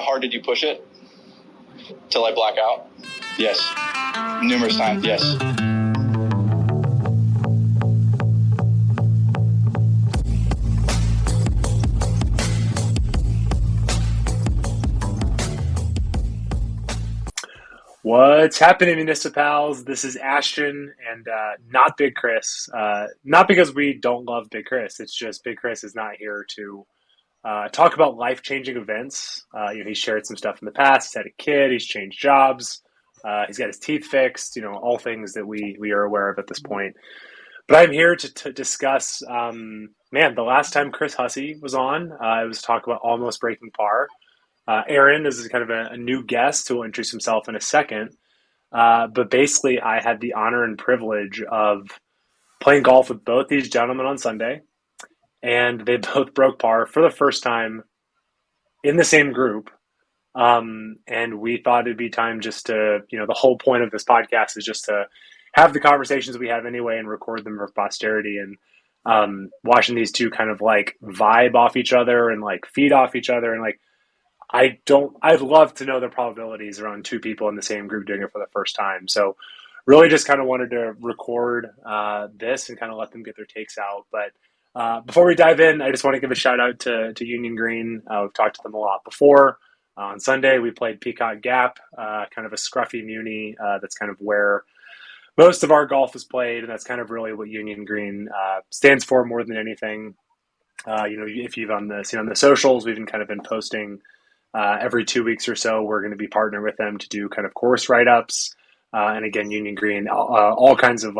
how hard did you push it till I black out? Yes. Numerous times, yes. What's happening, Municipals? This is Ashton and not Big Chris. Not because we don't love Big Chris. It's just Big Chris is not here to talk about life-changing events. He's shared some stuff in the past. He's had a kid. He's changed jobs. He's got his teeth fixed. All things that we are aware of at this point. But I'm here to discuss, the last time Chris Hussey was on, it was talk about almost breaking par. Aaron is kind of a new guest who will introduce himself in a second. But basically, I had the honor and privilege of playing golf with both these gentlemen on Sunday. And they both broke par for the first time in the same group. And we thought it'd be time just to, the whole point of this podcast is just to have the conversations we have anyway and record them for posterity. And watching these two kind of like vibe off each other and like feed off each other and like, I'd love to know the probabilities around two people in the same group doing it for the first time. So really just kind of wanted to record this and kind of let them get their takes out. But before we dive in, I just want to give a shout out to Union Green. We've talked to them a lot before. On Sunday, we played Peacock Gap, kind of a scruffy muni. That's kind of where most of our golf is played. And that's kind of really what Union Green stands for more than anything. If you've seen on the socials, we've kind of been posting every 2 weeks or so. We're going to be partnering with them to do kind of course write-ups. And again, Union Green, all kinds of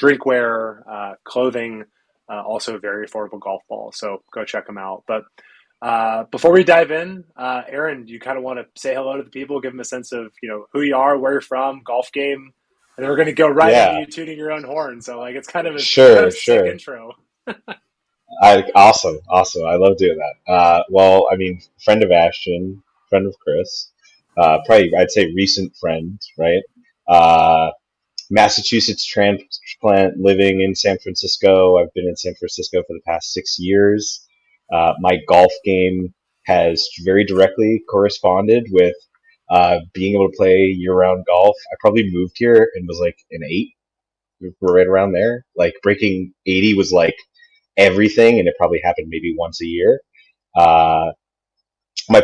drinkware, clothing, also very affordable golf balls. So go check them out. But before we dive in, Aaron, do you kind of want to say hello to the people, give them a sense of, who you are, where you're from, golf game, and then we're going to go right into you tooting your own horn. So it's kind of a sick intro. Awesome. I love doing that. Friend of Ashton, friend of Chris, probably I'd say recent friend, right? Massachusetts transplant, living in San Francisco. I've been in San Francisco for the past 6 years. My golf game has very directly corresponded with being able to play year-round golf. I probably moved here and was like an 8. We're right around there. Like breaking 80 was like everything, and it probably happened maybe once a year. My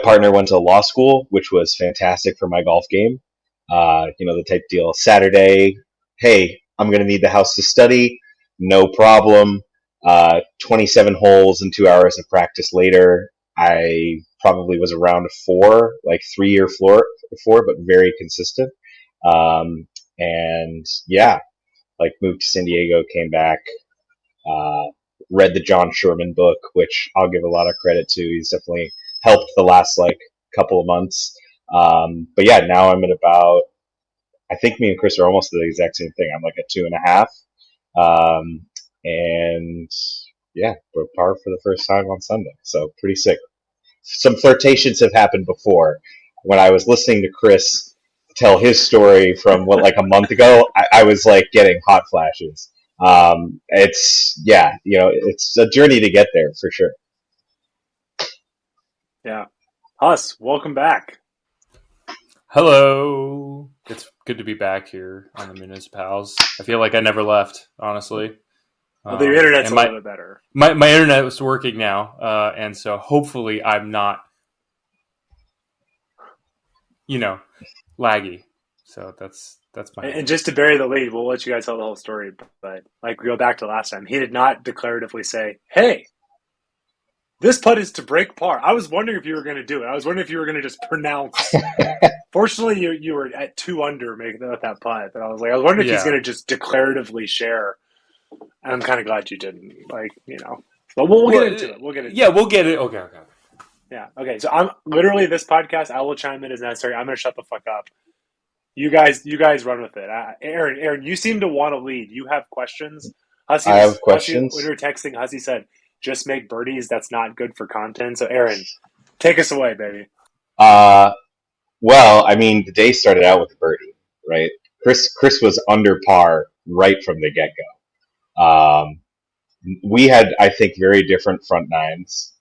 partner went to law school, which was fantastic for my golf game. The type deal. Saturday, hey, I'm going to need the house to study. No problem. 27 holes and 2 hours of practice later, I probably was around a 4, like 3-year floor, but very consistent. Moved to San Diego, came back, read the John Sherman book, which I'll give a lot of credit to. He's definitely helped the last couple of months. Now I'm at about, I think me and Chris are almost the exact same thing. I'm like at 2.5. Broke par for the first time on Sunday. So pretty sick. Some flirtations have happened before. When I was listening to Chris tell his story from a month ago, I was getting hot flashes. It's a journey to get there for sure. Yeah. Huss, welcome back. Hello. It's good to be back here on the Municipals. I feel like I never left, honestly. Well, the internet's a little bit better. My internet is working now, and so hopefully I'm not, laggy. So that's my. And just to bury the lead, we'll let you guys tell the whole story. But we go back to last time, he did not declaratively say, "Hey, this putt is to break par." I was wondering if you were going to do it. I was wondering if you were going to just pronounce. Fortunately, you were at 2 under making that putt. But I was wondering if he's going to just declaratively share. And I'm kind of glad you didn't. But we'll get into it. We'll get into it. Yeah, we'll get it. Okay. Yeah. Okay. So I'm literally this podcast. I will chime in as necessary. I'm going to shut the fuck up. You guys run with it. Aaron, you seem to want to lead. You have questions. I have questions. When we were texting, Hussey said, "Just make birdies. That's not good for content." So Aaron, take us away, baby. The day started out with a birdie, right? Chris was under par right from the get-go. We had, I think, very different front nines.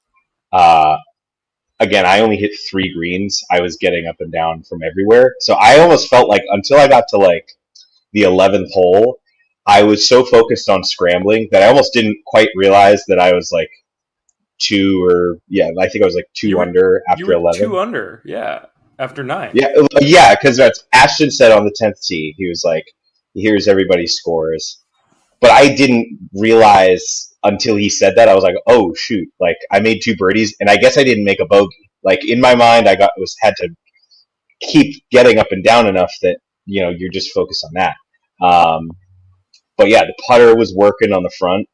again, I only hit 3 greens. I was getting up and down from everywhere. So I almost felt like until I got to like the 11th hole, I was so focused on scrambling that I almost didn't quite realize that I was like I think I was like two under after 11. 2 under, yeah, after 9. Yeah, because that's Ashton said on the 10th tee. He was like, "Here's everybody's scores," but I didn't realize until he said that. I was like, "Oh shoot!" Like I made 2 birdies, and I guess I didn't make a bogey. Like in my mind, had to keep getting up and down enough that you're just focused on that. But yeah, the putter was working on the front.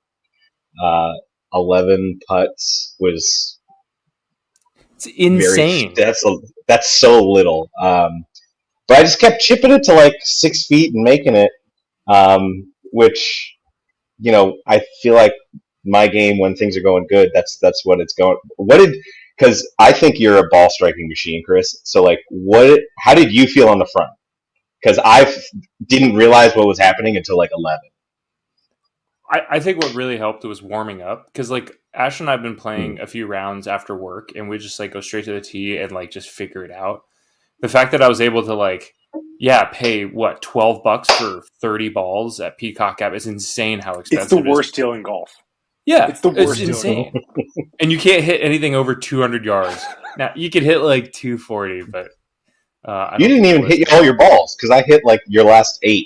11 putts was It's insane. That's so little. But I just kept chipping it to like 6 feet and making it, which I feel like my game when things are going good, that's what it's going. Because I think you're a ball striking machine, Chris. So like, how did you feel on the front? Because I didn't realize what was happening until like 11. I think what really helped was warming up, because like Ash and I have been playing a few rounds after work, and we just like go straight to the tee and like just figure it out. The fact that I was able to like, pay what $12 for 30 balls at Peacock Gap is insane. How expensive it's the worst deal in golf. Yeah, it's the worst. It's insane, and you can't hit anything over 200 yards. Now you could hit like 240, but you didn't even hit all your balls because I hit like your last 8.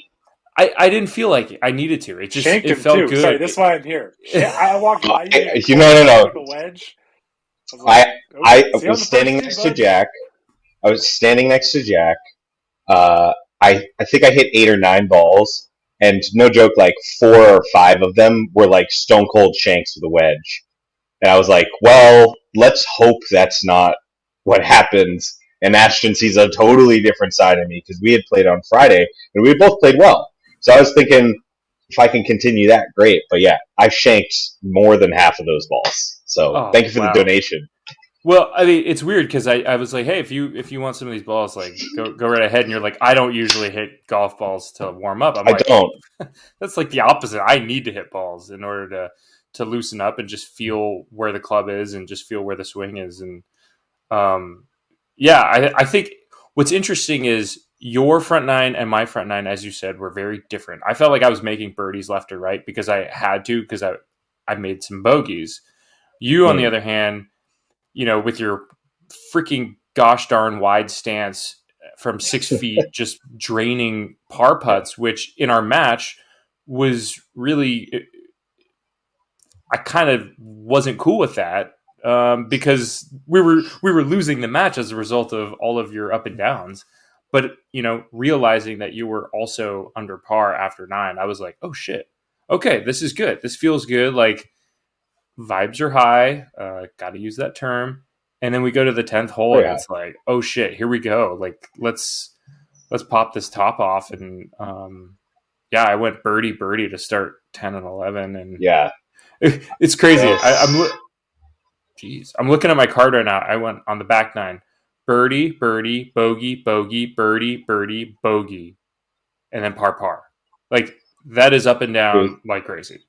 I didn't feel like I needed to. It just Shanked it felt too. good. Sorry, that's why I'm here. I walked by you. No. The wedge. I was standing next to Jack. I think I hit 8 or 9 balls, and no joke, like 4 or 5 of them were like stone cold shanks with a wedge. And I was like, well, let's hope that's not what happens. And Ashton sees a totally different side of me because we had played on Friday and we both played well. So I was thinking, if I can continue that, great. But yeah, I shanked more than half of those balls. So thank you for the donation. Well, I mean, it's weird because I was like, hey, if you want some of these balls, like go right ahead. And you're like, I don't usually hit golf balls to warm up. I don't. That's like the opposite. I need to hit balls in order to loosen up and just feel where the club is and just feel where the swing is. And I think what's interesting is your front 9 and my front 9, as you said, were very different. I felt like I was making birdies left or right because I had to, because I made some bogeys. You, on the other hand, with your freaking gosh darn wide stance from 6 feet, just draining par putts, which in our match was really, I kind of wasn't cool with that. Because we were losing the match as a result of all of your up and downs, but realizing that you were also under par after 9, I was like, oh shit, okay, this is good. This feels good. Like vibes are high. Got to use that term. And then we go to the 10th hole, and it's like, oh shit, here we go. Like let's pop this top off. And I went birdie to start 10 and 11, and it's crazy. I'm looking at my card right now. I went on the back 9. Birdie, bogey, birdie, bogey, and then par. Like that is up and down like crazy.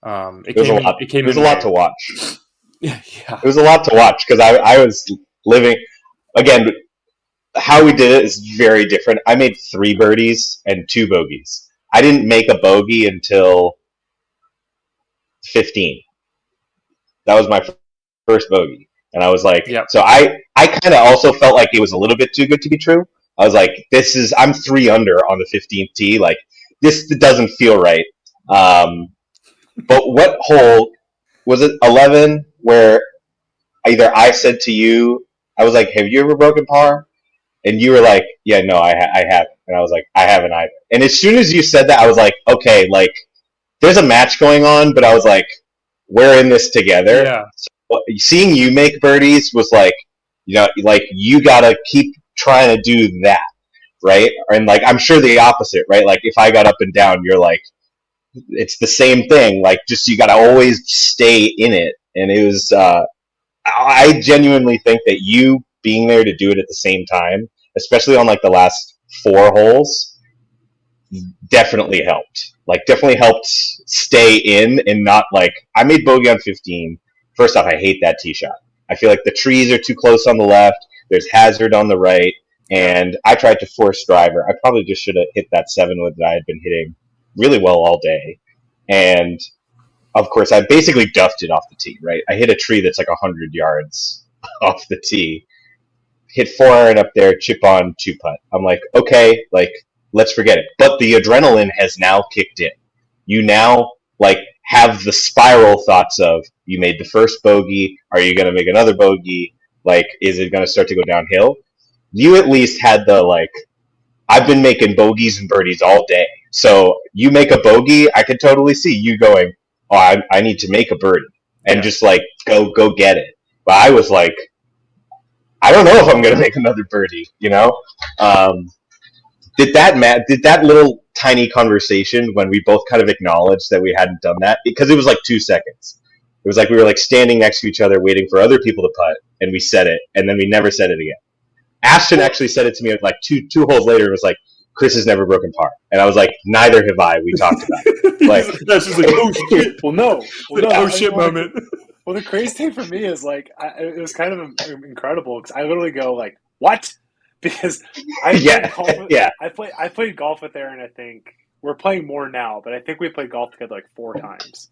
It was a lot to watch. Yeah. It was a lot to watch because I was living again. How we did it is very different. I made 3 birdies and 2 bogeys. I didn't make a bogey until 15. That was my first bogey, and I was like, So I kind of also felt like it was a little bit too good to be true. I was like, I'm 3 under on the 15th tee. Like this doesn't feel right. But what hole was it? 11, where either I said to you, I was like, have you ever broken par? And you were like, yeah, no, I haven't. And I was like, I haven't either. And as soon as you said that, I was like, okay, like there's a match going on, but I was like, we're in this together. Yeah. So, seeing you make birdies was like, like you gotta keep trying to do that, right? And like I'm sure the opposite, right? Like if I got up and down, you're like, it's the same thing. Like just you gotta always stay in it. And it was, I genuinely think that you being there to do it at the same time, especially on like the last 4 holes, definitely helped. Like definitely helped stay in and not like I made bogey on 15. First off, I hate that tee shot. I feel like the trees are too close on the left. There's hazard on the right. And I tried to force driver. I probably just should have hit that 7-wood that I had been hitting really well all day. And of course, I basically duffed it off the tee, right? I hit a tree that's like 100 yards off the tee. Hit 4-iron up there, chip on, 2-putt. I'm like, okay, like, let's forget it. But the adrenaline has now kicked in. You now, like, have the spiral thoughts of, you made the first bogey, are you going to make another bogey? Like, is it going to start to go downhill? You at least had the, like, I've been making bogeys and birdies all day. So you make a bogey, I could totally see you going, oh, I need to make a birdie. And just, like, go get it. But I was like, I don't know if I'm going to make another birdie, you know? Did that little tiny conversation when we both kind of acknowledged that we hadn't done that? Because it was like 2 seconds. It was like we were like standing next to each other waiting for other people to putt, and we said it, and then we never said it again. Ashton actually said it to me like two holes later. It was like, Chris has never broken par. And I was like, neither have I. We talked about it. Like, that's just like, oh shit. Well, no. Oh shit moment. Well, the crazy thing for me is like, it was kind of incredible because I literally go like, what? Because I played golf with Aaron. I think we're playing more now, but I think we played golf together like 4 times.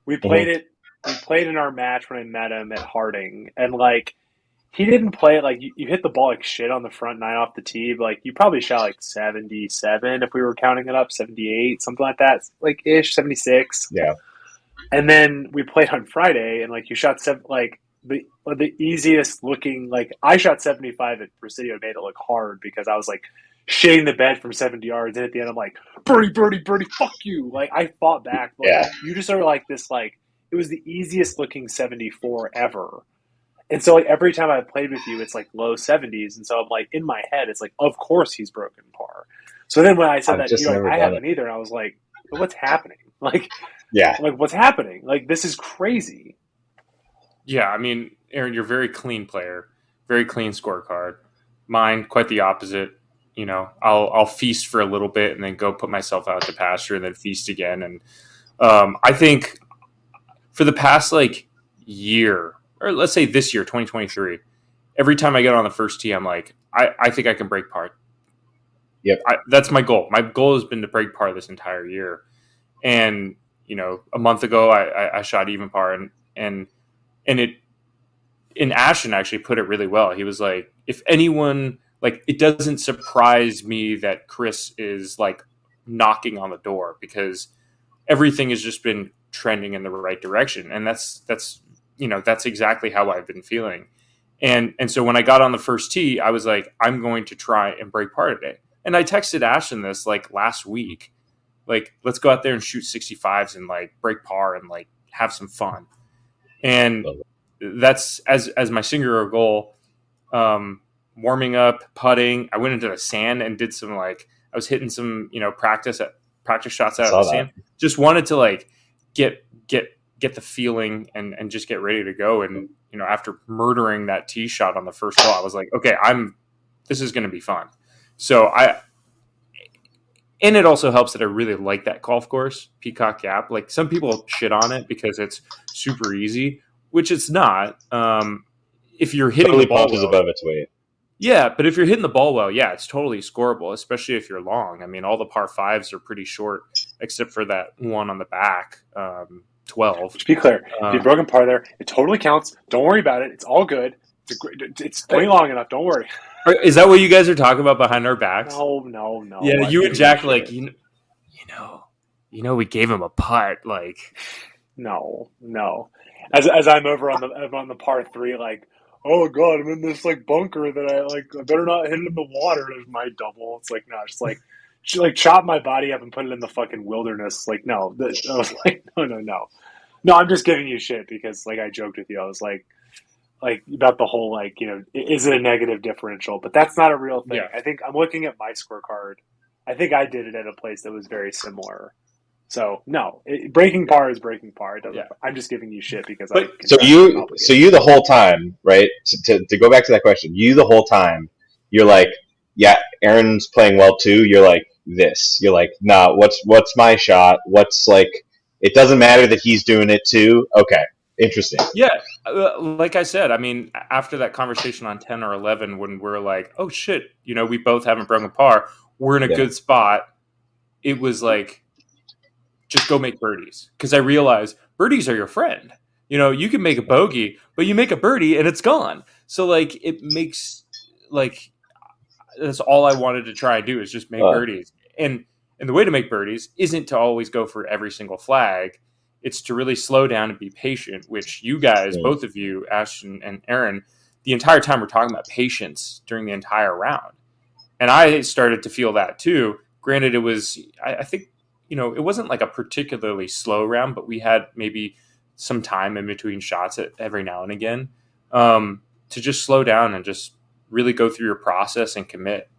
We played it. We played in our match when I met him at Harding, and like, he didn't play it like you hit the ball like shit on the front 9 off the tee, but like you probably shot like 77 if we were counting it up, 78, something like that, like ish, 76. Yeah. And then we played on Friday, and like you shot like the easiest looking, like I shot 75 at Presidio, made it look hard because I was like shitting the bed from 70 yards, and at the end I'm like, birdie, fuck you. Like I fought back, but like, you just are like this, like it was the easiest looking 74 ever. And so, like, every time I played with you, it's, like, low 70s. And so I'm, like, in my head, it's, like, of course he's broken par. So then when I said that, you know, I haven't either. And I was like, but what's happening? Like, what's happening? Like, this is crazy. Yeah, I mean, Aaron, you're a very clean player, very clean scorecard. Mine, quite the opposite. You know, I'll feast for a little bit and then go put myself out to pasture and then feast again. And I think for the past, like, year, or let's say this year, 2023, every time I get on the first tee, I'm like, I think I can break par. Yep. That's my goal. My goal has been to break par this entire year. And, you know, a month ago, I shot even par. And Ashton actually put it really well. He was like, if anyone, like, it doesn't surprise me that Chris is, like, knocking on the door because everything has just been trending in the right direction. And that's you know, that's exactly how I've been feeling. And so when I got on the first tee, I was like, I'm going to try and break par today. And I texted Ashton this like last week, like, let's go out there and shoot 65s and like break par and like have some fun. And that's as my singular goal, warming up, putting. I went into the sand and did some, like, I was hitting some, you know, practice shots out of the sand. Just wanted to like get the feeling and just get ready to go. And, you know, after murdering that tee shot on the first hole, I was like, okay, this is going to be fun. So and it also helps that I really like that golf course, Peacock Gap. Like, some people shit on it because it's super easy, which it's not. If you're hitting the ball punches above its weight. Yeah, but if you're hitting the ball well, yeah, it's totally scoreable, especially if you're long. I mean, all the par 5s are pretty short, except for that one on the back. 12. To be clear, if you've broken par there, it totally counts. Don't worry about it. It's all good. It's way long enough. Don't worry. Is that what you guys are talking about behind our backs? No. Yeah, you and Jack, like, you know, we gave him a putt. Like, no. As I'm over on the par 3, like, oh god, I'm in this like bunker that I better not hit it in the water. There's my double. It's like, no, just like. She like chop my body up and put it in the fucking wilderness. Like, no, I was like, no. I'm just giving you shit because like I joked with you. I was like about the whole, like, you know, is it a negative differential? But that's not a real thing. Yeah. I think I'm looking at my scorecard. I think I did it at a place that was very similar. So no, breaking par is breaking par. I'm just giving you shit because So you the whole time, right? To go back to that question, you the whole time, you're like, yeah, Aaron's playing well too. You're like, this. You're like, nah, what's my shot? What's, like, it doesn't matter that he's doing it too. Okay. Interesting. Yeah, like I said, I mean, after that conversation on 10 or 11, when we're like, oh shit, we both haven't broken par, we're in a good spot. It was like, just go make birdies. Because I realized birdies are your friend. You can make a bogey, but you make a birdie and it's gone. So like, it makes like, that's all I wanted to try and do is just make birdies. And the way to make birdies isn't to always go for every single flag. It's to really slow down and be patient, which you guys, both of you, Ashton and Aaron, the entire time we're talking about patience during the entire round. And I started to feel that too. Granted, it was, I think, it wasn't like a particularly slow round, but we had maybe some time in between shots every now and again to just slow down and just really go through your process and commit.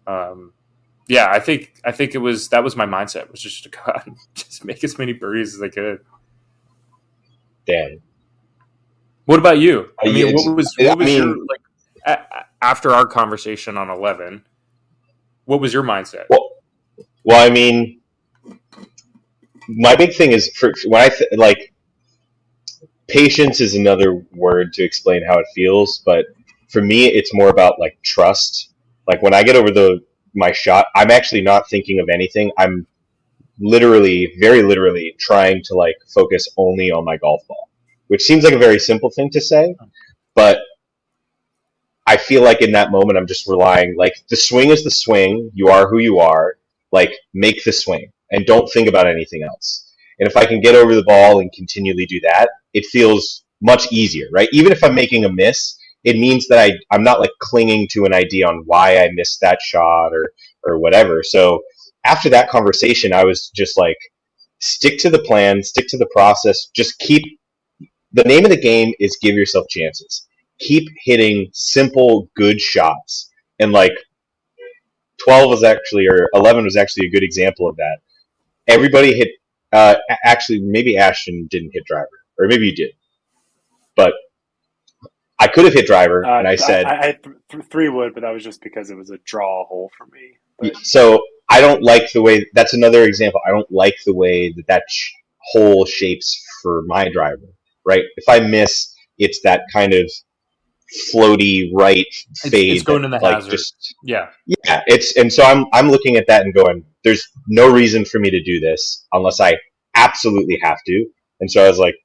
Yeah, I think that was my mindset, was just to go out and just make as many birdies as I could. Damn. What about you? I mean, what was your, like, after our conversation on 11, what was your mindset? Well, I mean, my big thing is when like, patience is another word to explain how it feels, but for me, it's more about like trust. Like when I get over my shot, I'm actually not thinking of anything. I'm very literally trying to like focus only on my golf ball, which seems like a very simple thing to say, but I feel like in that moment, I'm just relying, like, the swing is the swing. You are who you are. Like, make the swing and don't think about anything else. And if I can get over the ball and continually do that, it feels much easier, right? Even if I'm making a miss, it means that I'm not like clinging to an idea on why I missed that shot or whatever. So after that conversation, I was just like, stick to the plan, stick to the process. Just the name of the game is give yourself chances. Keep hitting simple, good shots. And like 11 was actually a good example of that. Everybody hit, actually, maybe Ashton didn't hit driver, or maybe you did. But I could have hit driver, and I said... I had 3 wood, but that was just because it was a draw hole for me. But... So I don't like the way... That's another example. I don't like the way that hole shapes for my driver, right? If I miss, it's that kind of floaty right fade. It's going in the hazard. Yeah. And so I'm looking at that and going, there's no reason for me to do this unless I absolutely have to. And so I was like,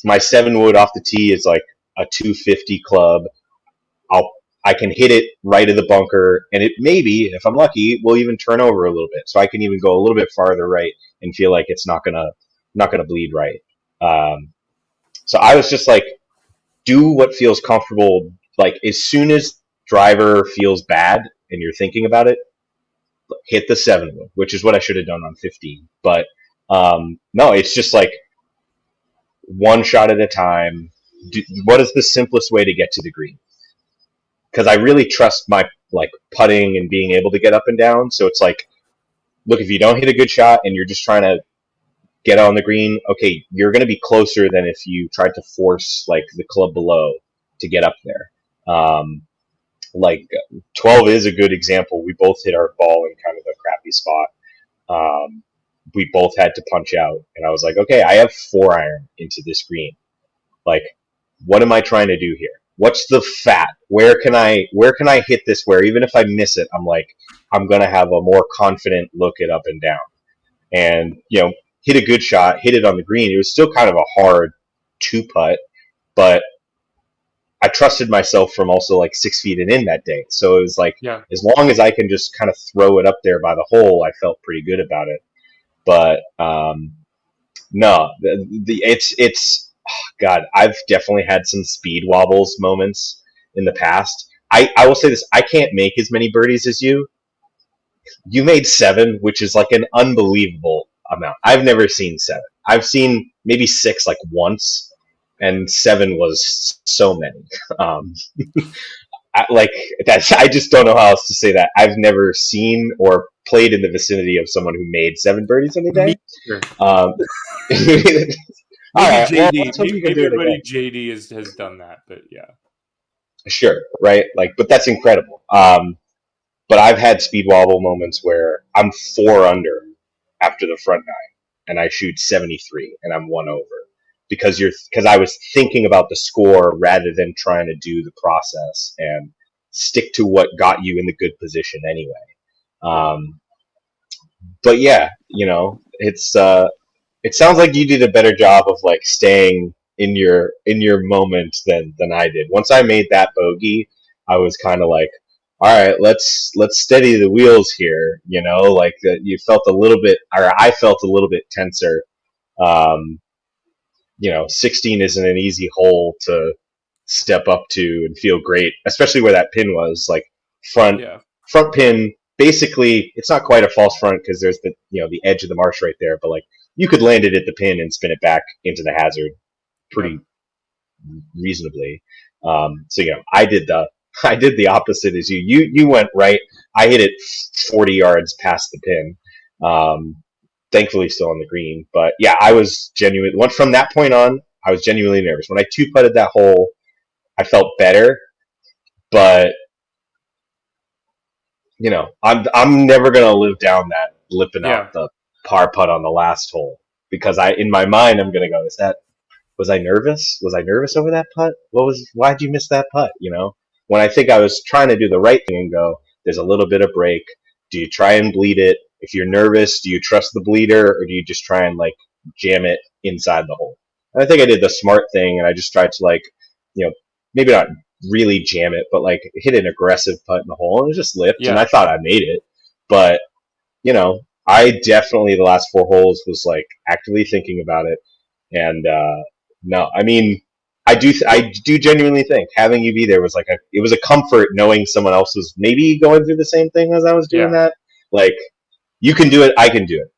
my 7 wood off the tee is like a 250 club. I can hit it right of the bunker, and it maybe, if I'm lucky, will even turn over a little bit, so I can even go a little bit farther right and feel like it's not gonna bleed right. So I was just like, do what feels comfortable. Like, as soon as driver feels bad and you're thinking about it, hit the 7 wood, which is what I should have done on 15. But no, it's just like one shot at a time. What is the simplest way to get to the green? Because I really trust my like putting and being able to get up and down. So it's like, look, if you don't hit a good shot and you're just trying to get on the green, okay, you're going to be closer than if you tried to force like the club below to get up there. Like 12 is a good example. We both hit our ball in kind of a crappy spot. We both had to punch out, and I was like, okay, I have 4-iron into this green. Like, what am I trying to do here? What's the fat? Where can I hit this where even if I miss it, I'm like, I'm going to have a more confident look at up and down. And, hit a good shot, hit it on the green. It was still kind of a hard 2-putt, but I trusted myself from also like 6 feet and in that day. So it was like, as long as I can just kind of throw it up there by the hole, I felt pretty good about it. But no, it's God, I've definitely had some speed wobbles moments in the past. I will say this, I can't make as many birdies as you. You made 7, which is like an unbelievable amount. I've never seen 7. I've seen maybe 6 like once, and 7 was so many. I just don't know how else to say that. I've never seen or played in the vicinity of someone who made 7 birdies in a day. Maybe everybody JD has done that, but yeah. Sure, right? Like, but that's incredible. But I've had speed wobble moments where I'm 4 under after the front 9, and I shoot 73, and I'm 1 over. because I was thinking about the score rather than trying to do the process and stick to what got you in the good position anyway. But yeah, it sounds like you did a better job of like staying in your moment than I did. Once I made that bogey, I was kind of like, all right, let's steady the wheels here. Like that you felt a little bit, or I felt a little bit tenser. 16 isn't an easy hole to step up to and feel great, especially where that pin was, like front pin. Basically, it's not quite a false front because there's the edge of the marsh right there, but like you could land it at the pin and spin it back into the hazard pretty reasonably. So I did the opposite as you. You went right. I hit it 40 yards past the pin. Thankfully still on the green. But yeah, I was genuinely, from that point on, I was genuinely nervous. When I two-putted that hole, I felt better, but I'm never gonna live down that lipping out the par putt on the last hole, because in my mind I'm gonna go, was I nervous? Was I nervous over that putt? Why'd you miss that putt? When I think I was trying to do the right thing and go, there's a little bit of break. Do you try and bleed it? If you're nervous, do you trust the bleeder, or do you just try and like jam it inside the hole? And I think I did the smart thing, and I just tried to maybe not really jam it, but like hit an aggressive putt in the hole, and it just lipped, and I thought I made it. But I definitely, the last 4 holes was like actively thinking about it, and no, I mean, I do genuinely think having you be there was like it was a comfort knowing someone else was maybe going through the same thing as I was doing that. Like, you can do it, I can do it.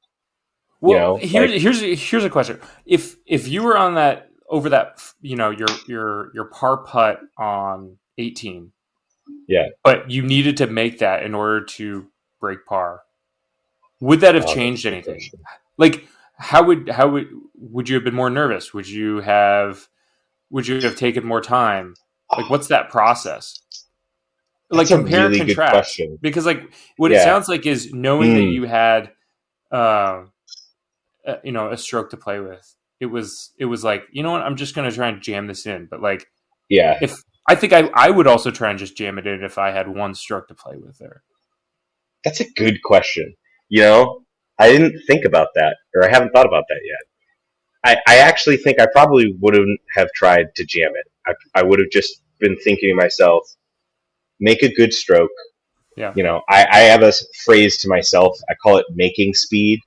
Well, here's a question. If you were on that over that, your par putt on 18, but you needed to make that in order to break par, would that have changed anything? Like, how would you have been more nervous? Would you have taken more time? Like, what's that process? Like, compare and contrast. Because like what it sounds like is knowing that you had a stroke to play with. It was like, you know what, I'm just gonna try and jam this in. But like, if I think I would also try and just jam it in if I had one stroke to play with there. That's a good question. I didn't think about that, or I haven't thought about that yet. I actually think I probably wouldn't have tried to jam it. I would have just been thinking to myself, make a good stroke. Yeah. I have a phrase to myself. I call it making speed,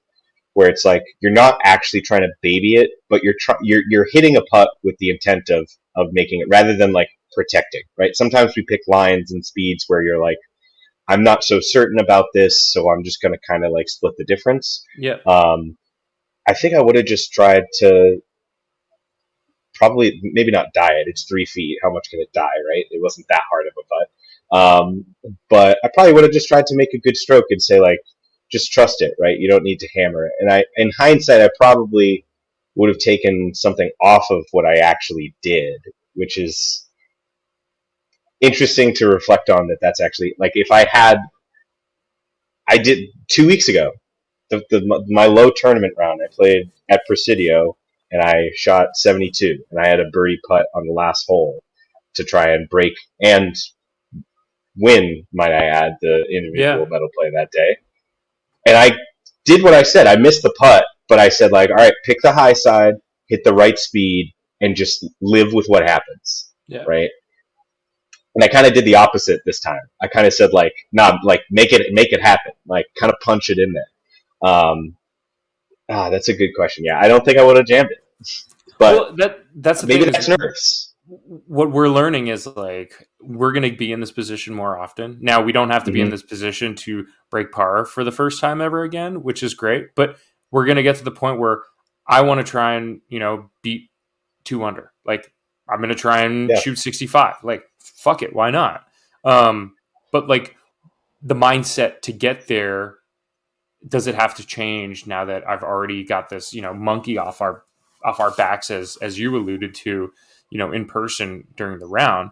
where it's like you're not actually trying to baby it, but you're hitting a putt with the intent of making it rather than like protecting, right? Sometimes we pick lines and speeds where you're like, I'm not so certain about this, so I'm just going to kind of like split the difference. Yeah. I think I would have just tried to probably maybe not die it. It's 3 feet. How much can it die, right? It wasn't that hard of a putt. But I probably would have just tried to make a good stroke and say like, just trust it, right? You don't need to hammer it. And in hindsight, I probably would have taken something off of what I actually did, which is interesting to reflect on. That's actually like, if I did 2 weeks ago, my low tournament round, I played at Presidio and I shot 72, and I had a birdie putt on the last hole to try and break and win, might I add, the individual medal play that day. And I did what I said. I missed the putt, but I said, like, all right, pick the high side, hit the right speed, and just live with what happens. Yeah. Right? And I kind of did the opposite this time. I kind of said, like, nah, like, make it happen. Like, kind of punch it in there. That's a good question. Yeah, I don't think I would have jammed it. But that's the maybe thing that's nervous. What we're learning is like we're going to be in this position more often. Now we don't have to be in this position to break par for the first time ever again, which is great. But we're going to get to the point where I want to try and beat 2 under. Like I'm going to try and shoot 65. Like fuck it, why not? But like the mindset to get there, does it have to change now that I've already got this monkey off our backs as you alluded to? In person during the round,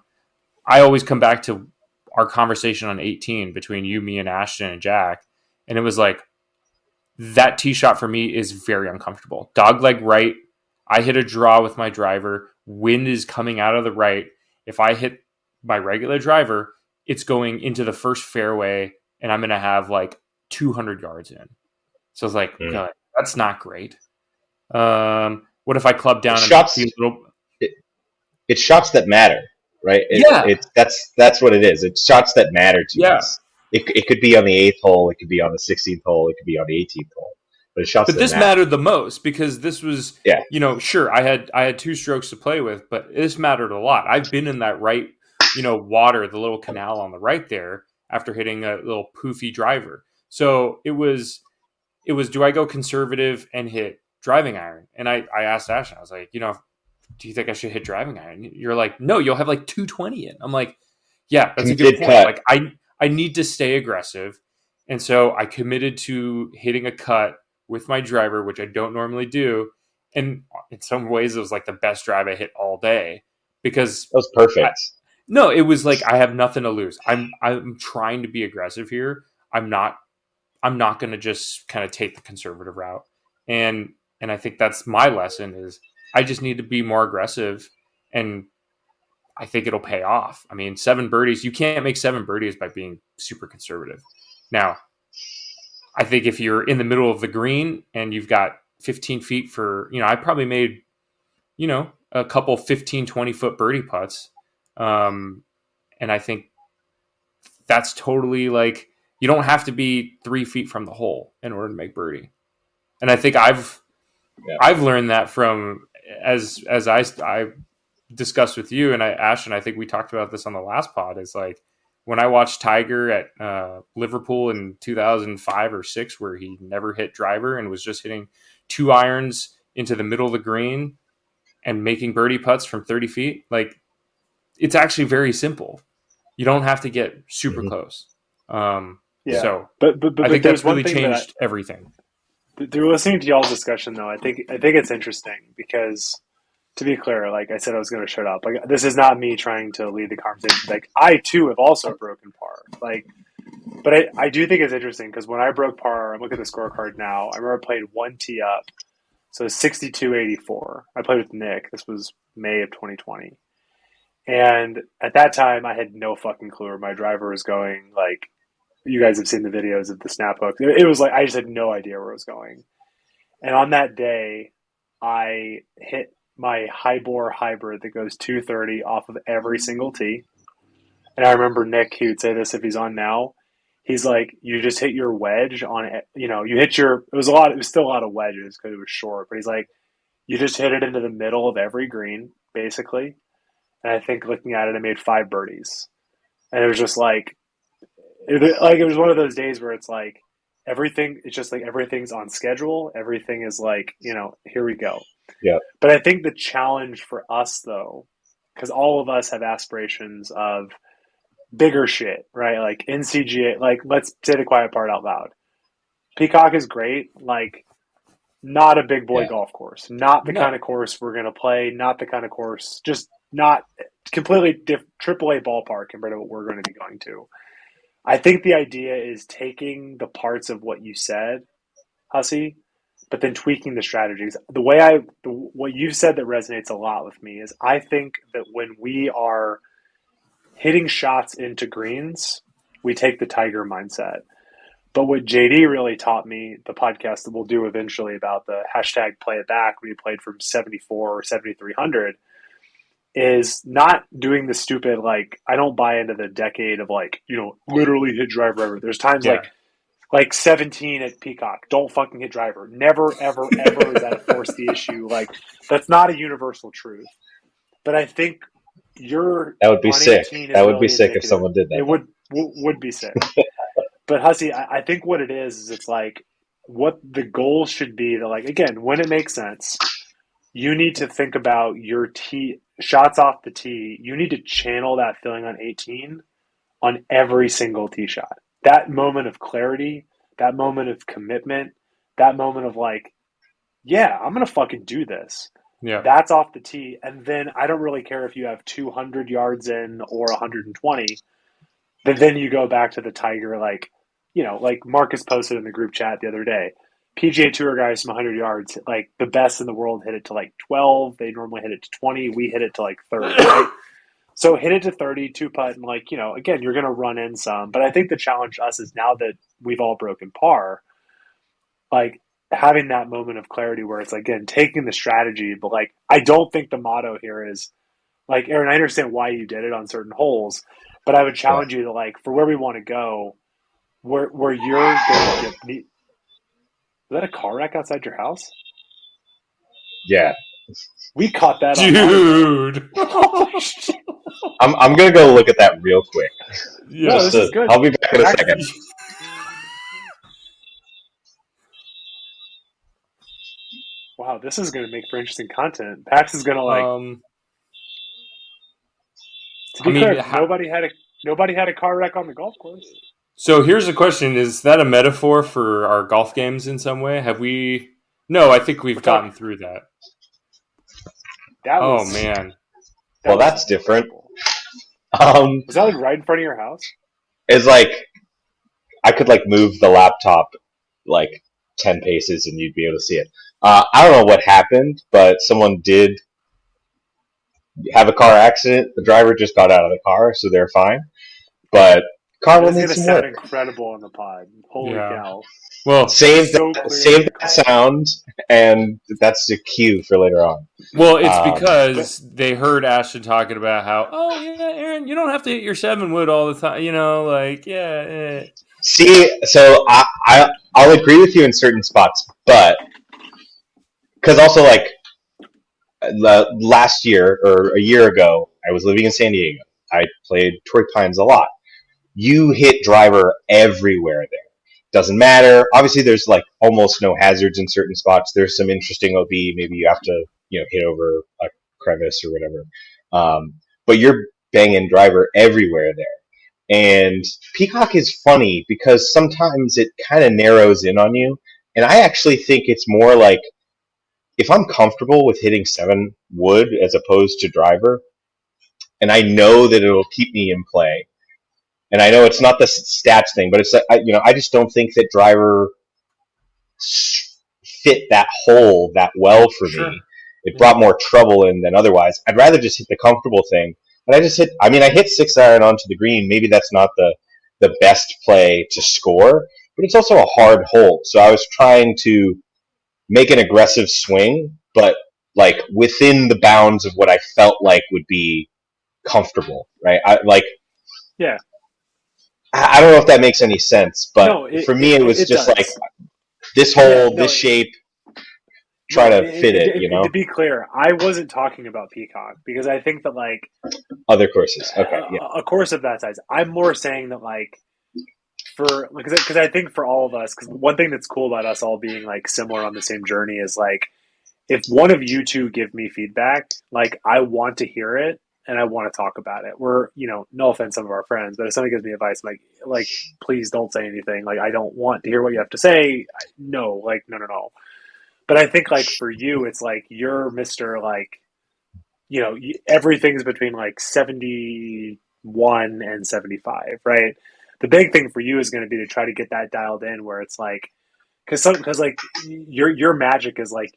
I always come back to our conversation on 18 between you, me, and Ashton and Jack. And it was like, that tee shot for me is very uncomfortable. Dogleg right I hit a draw with my driver. Wind is coming out of the right. If I hit my regular driver, it's going into the first fairway, and I'm going to have like 200 yards in. So I was like, God, that's not great. What if I club down and be a little? It's shots that matter, right? That's what it is. It's shots that matter to us. It could be on the 8th hole, it could be on the 16th hole, it could be on the 18th hole. But this mattered the most because this was, sure, I had 2 strokes to play with, but this mattered a lot. I've been in that right, water, the little canal on the right there after hitting a little poofy driver. So it was, do I go conservative and hit driving iron? And I asked Ashton, I was like, do you think I should hit driving iron? You're like, no, you'll have like 220 in. I'm like, yeah, that's a good point. Like I need to stay aggressive. And so I committed to hitting a cut with my driver, which I don't normally do. And in some ways it was like the best drive I hit all day because that was perfect. It was like, I have nothing to lose. I'm trying to be aggressive here. I'm not going to just kind of take the conservative route. And I think that's my lesson is I just need to be more aggressive, and I think it'll pay off. I mean, 7 birdies, you can't make 7 birdies by being super conservative. Now, I think if you're in the middle of the green and you've got 15 feet for, I probably made, a couple 15, 20 foot birdie putts. And I think that's totally like, you don't have to be 3 feet from the hole in order to make birdie. And I think I've learned that from, as I discussed with you and Ashton, I think we talked about this on the last pod, is like when I watched Tiger at Liverpool in 2005 or 6, where he never hit driver and was just hitting 2 irons into the middle of the green and making birdie putts from 30 feet. Like, it's actually very simple. You don't have to get super close. So but I think that's really changed everything. Through listening to y'all's discussion, though, I think it's interesting because, to be clear, like I said, I was going to shut up. Like, this is not me trying to lead the conversation. Like, I too have also broken par. Like, but I do think it's interesting because when I broke par, I'm looking at the scorecard now. I remember I played 1 tee up, so 62-84. I played with Nick. This was May of 2020, and at that time, I had no fucking clue where my driver was going. Like, you guys have seen the videos of the snap hook. It was like I just had no idea where it was going. And on that day, I hit my high bore hybrid that goes 230 off of every single tee. And I remember Nick, he would say this if he's on now. He's like, you just hit your wedge on it. You hit it was still a lot of wedges because it was short, but he's like, you just hit it into the middle of every green, basically. And I think looking at it, I made 5 birdies. And it was just like, it was one of those days where it's like it's just like everything's on schedule. Everything is like, here we go. Yeah. But I think the challenge for us, though, because all of us have aspirations of bigger shit, right? Like NCGA, like let's say the quiet part out loud. Peacock is great. Like, not a big boy golf course, not the kind of course we're going to play, not the kind of course, just not completely AAA ballpark compared to what we're going to be going to. I think the idea is taking the parts of what you said, Hussey, but then tweaking the strategies. What you've said that resonates a lot with me is I think that when we are hitting shots into greens, we take the Tiger mindset. But what JD really taught me, the podcast that we'll do eventually about the hashtag play it back when he played from 74 or 7,300, is not doing the stupid, like, I don't buy into the decade of like, literally hit driver. There's times like 17 at Peacock, don't fucking hit driver. Never, ever, ever is that a force the issue. Like, that's not a universal truth. But I think that would be sick. That would be sick if someone did that. It would be sick. But Hussey, I think what it is it's like what the goal should be that, like, again, when it makes sense, you need to think about your tee shots off the tee. You need to channel that feeling on 18 on every single tee shot. That moment of clarity, that moment of commitment, that moment of like, yeah, I'm going to fucking do this. Yeah. That's off the tee. And then I don't really care if you have 200 yards in or 120. But then you go back to the Tiger, like, like Marcus posted in the group chat the other day. PGA Tour guys from 100 yards, like the best in the world hit it to like 12. They normally hit it to 20. We hit it to like 30, right? So hit it to 30, two putt, and like, again, you're going to run in some. But I think the challenge to us is now that we've all broken par, like having that moment of clarity where it's, again, taking the strategy. But like, I don't think the motto here is, like, Aaron, I understand why you did it on certain holes, but I would challenge you to, like, for where we want to go, where you're going to get. Is that a car wreck outside your house? Yeah. We caught that, dude. I'm gonna go look at that real quick. Yeah, no, this is good. I'll be back in a second. Wow, this is going to make for interesting content. Pax is going to like. To be clear, nobody had a car wreck on the golf course. So here's a question: is that a metaphor for our golf games in some way? Have we? No, I think we've gotten through that. Man. Well, that's different. Was that like right in front of your house? It's like I could like move the laptop like 10 paces and you'd be able to see it. I don't know what happened, but someone did have a car accident. The driver just got out of the car, so they're fine. But car will need some work. Incredible on the pod. Holy cow! Well, save that sound, and that's the cue for later on. Well, it's because they heard Ashton talking about how, Aaron, you don't have to hit your 7-wood all the time. See, so I'll agree with you in certain spots, but because also like last year or a year ago, I was living in San Diego. I played Torrey Pines a lot. You hit driver everywhere there. Doesn't matter. Obviously, there's like almost no hazards in certain spots. There's some interesting OB. Maybe you have to, hit over a crevice or whatever. But you're banging driver everywhere there. And Peacock is funny because sometimes it kind of narrows in on you. And I actually think it's more like if I'm comfortable with hitting 7-wood as opposed to driver, and I know that it'll keep me in play. And I know it's not the stats thing, but it's I just don't think that driver fit that hole that well for me. It brought more trouble in than otherwise. I'd rather just hit the comfortable thing. But I hit 6-iron onto the green. Maybe that's not the best play to score, but it's also a hard hole. So I was trying to make an aggressive swing, but like within the bounds of what I felt like would be comfortable, right? I don't know if that makes any sense, but for me it was just like this hole, this shape, try to fit it. To be clear, I wasn't talking about Peacock because I think that like other courses, a course of that size. I'm more saying that like because I think for all of us, because one thing that's cool about us all being like similar on the same journey is like if one of you two give me feedback, like I want to hear it. And I want to talk about it. We're, no offense, some of our friends, but if somebody gives me advice, like, please don't say anything. Like, I don't want to hear what you have to say. No. But I think, like, for you, it's like you're Mr. Like, everything's between like 71 and 75, right? The big thing for you is going to be to try to get that dialed in where it's like, because like your magic is like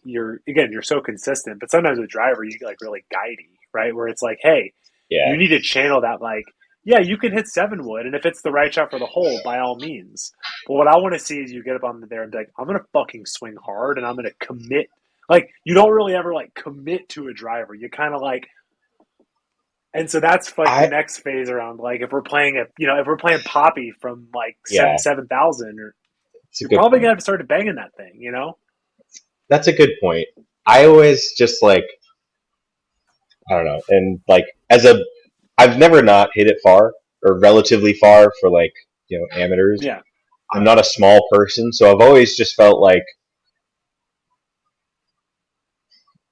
you're so consistent, but sometimes with driver you get like really guidey, right? Where it's like, hey, you need to channel that like, you can hit 7-wood, and if it's the right shot for the hole, by all means. But what I want to see is you get up on there and be like, I'm gonna fucking swing hard, and I'm gonna commit. Like you don't really ever like commit to a driver. You kind of like. And so that's like the next phase around like if we're playing if we're playing Poppy from like 7,000 or. You're probably going to have to start banging that thing, That's a good point. I always just like, I don't know. And like, I've never not hit it far or relatively far for like, amateurs. Yeah. I'm not a small person. So I've always just felt like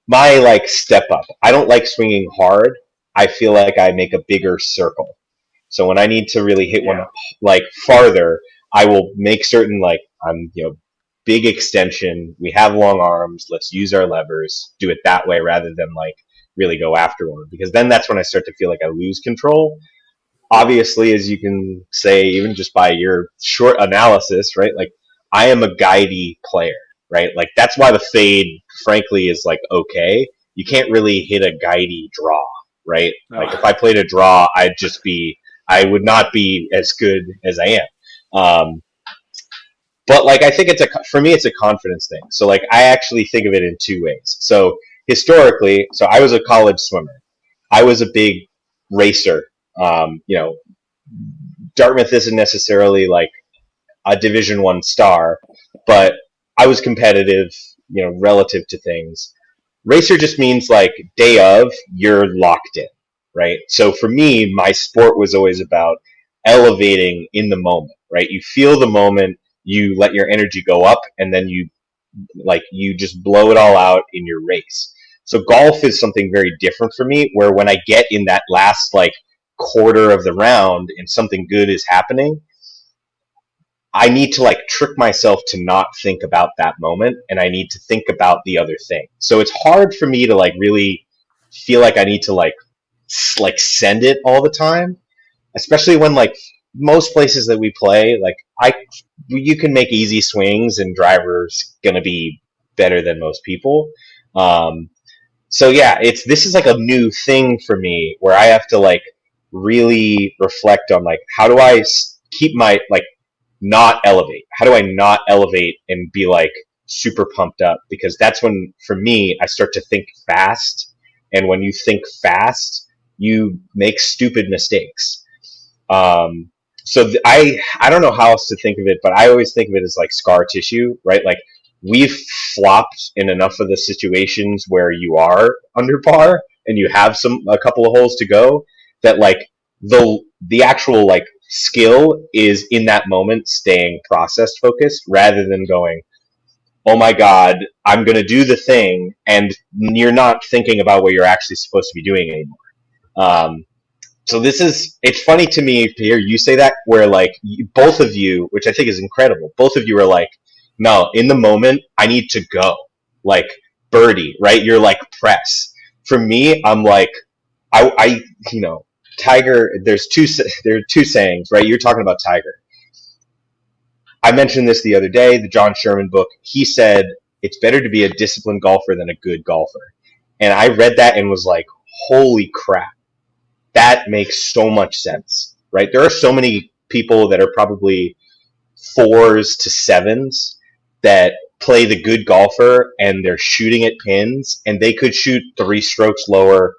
my like step up. I don't like swinging hard. I feel like I make a bigger circle. So when I need to really hit one like farther, I will make certain like I'm, big extension. We have long arms. Let's use our levers. Do it that way rather than like really go after one. Because then that's when I start to feel like I lose control. Obviously, as you can say, even just by your short analysis, right? Like I am a guidey player, right? Like that's why the fade, frankly, is like okay. You can't really hit a guidey draw, right? Like if I played a draw, I would not be as good as I am. But like I think for me it's a confidence thing. So like I actually think of it in two ways. So historically, so I was a college swimmer. I was a big racer. Dartmouth isn't necessarily like a Division One star, but I was competitive, relative to things. Racer just means like day of, you're locked in, right? So for me, my sport was always about elevating in the moment, right? You feel the moment, you let your energy go up, and then you just blow it all out in your race. So golf is something very different for me, where when I get in that last like quarter of the round and something good is happening, I need to like trick myself to not think about that moment, and I need to think about the other thing. So it's hard for me to like really feel like I need to like send it all the time, especially when like most places that we play, like you can make easy swings and driver's gonna be better than most people. So yeah, this is like a new thing for me where I have to like really reflect on like how do I keep my like not elevate? How do I not elevate and be like super pumped up? Because that's when, for me, I start to think fast. And when you think fast, you make stupid mistakes. I don't know how else to think of it, but I always think of it as like scar tissue, right? Like we've flopped in enough of the situations where you are under par and you have a couple of holes to go that like the actual like skill is in that moment staying process focused rather than going, oh my god, I'm going to do the thing, and you're not thinking about what you're actually supposed to be doing anymore. So it's funny to me to hear you say that, where like both of you, which I think is incredible, both of you are like, no, in the moment, I need to go. Like birdie, right? You're like press. For me, I'm like, I Tiger, there are two sayings, right? You're talking about Tiger. I mentioned this the other day, the John Sherman book. He said, it's better to be a disciplined golfer than a good golfer. And I read that and was like, holy crap. That makes so much sense, right? There are so many people that are probably 4s to 7s that play the good golfer and they're shooting at pins and they could shoot 3 strokes lower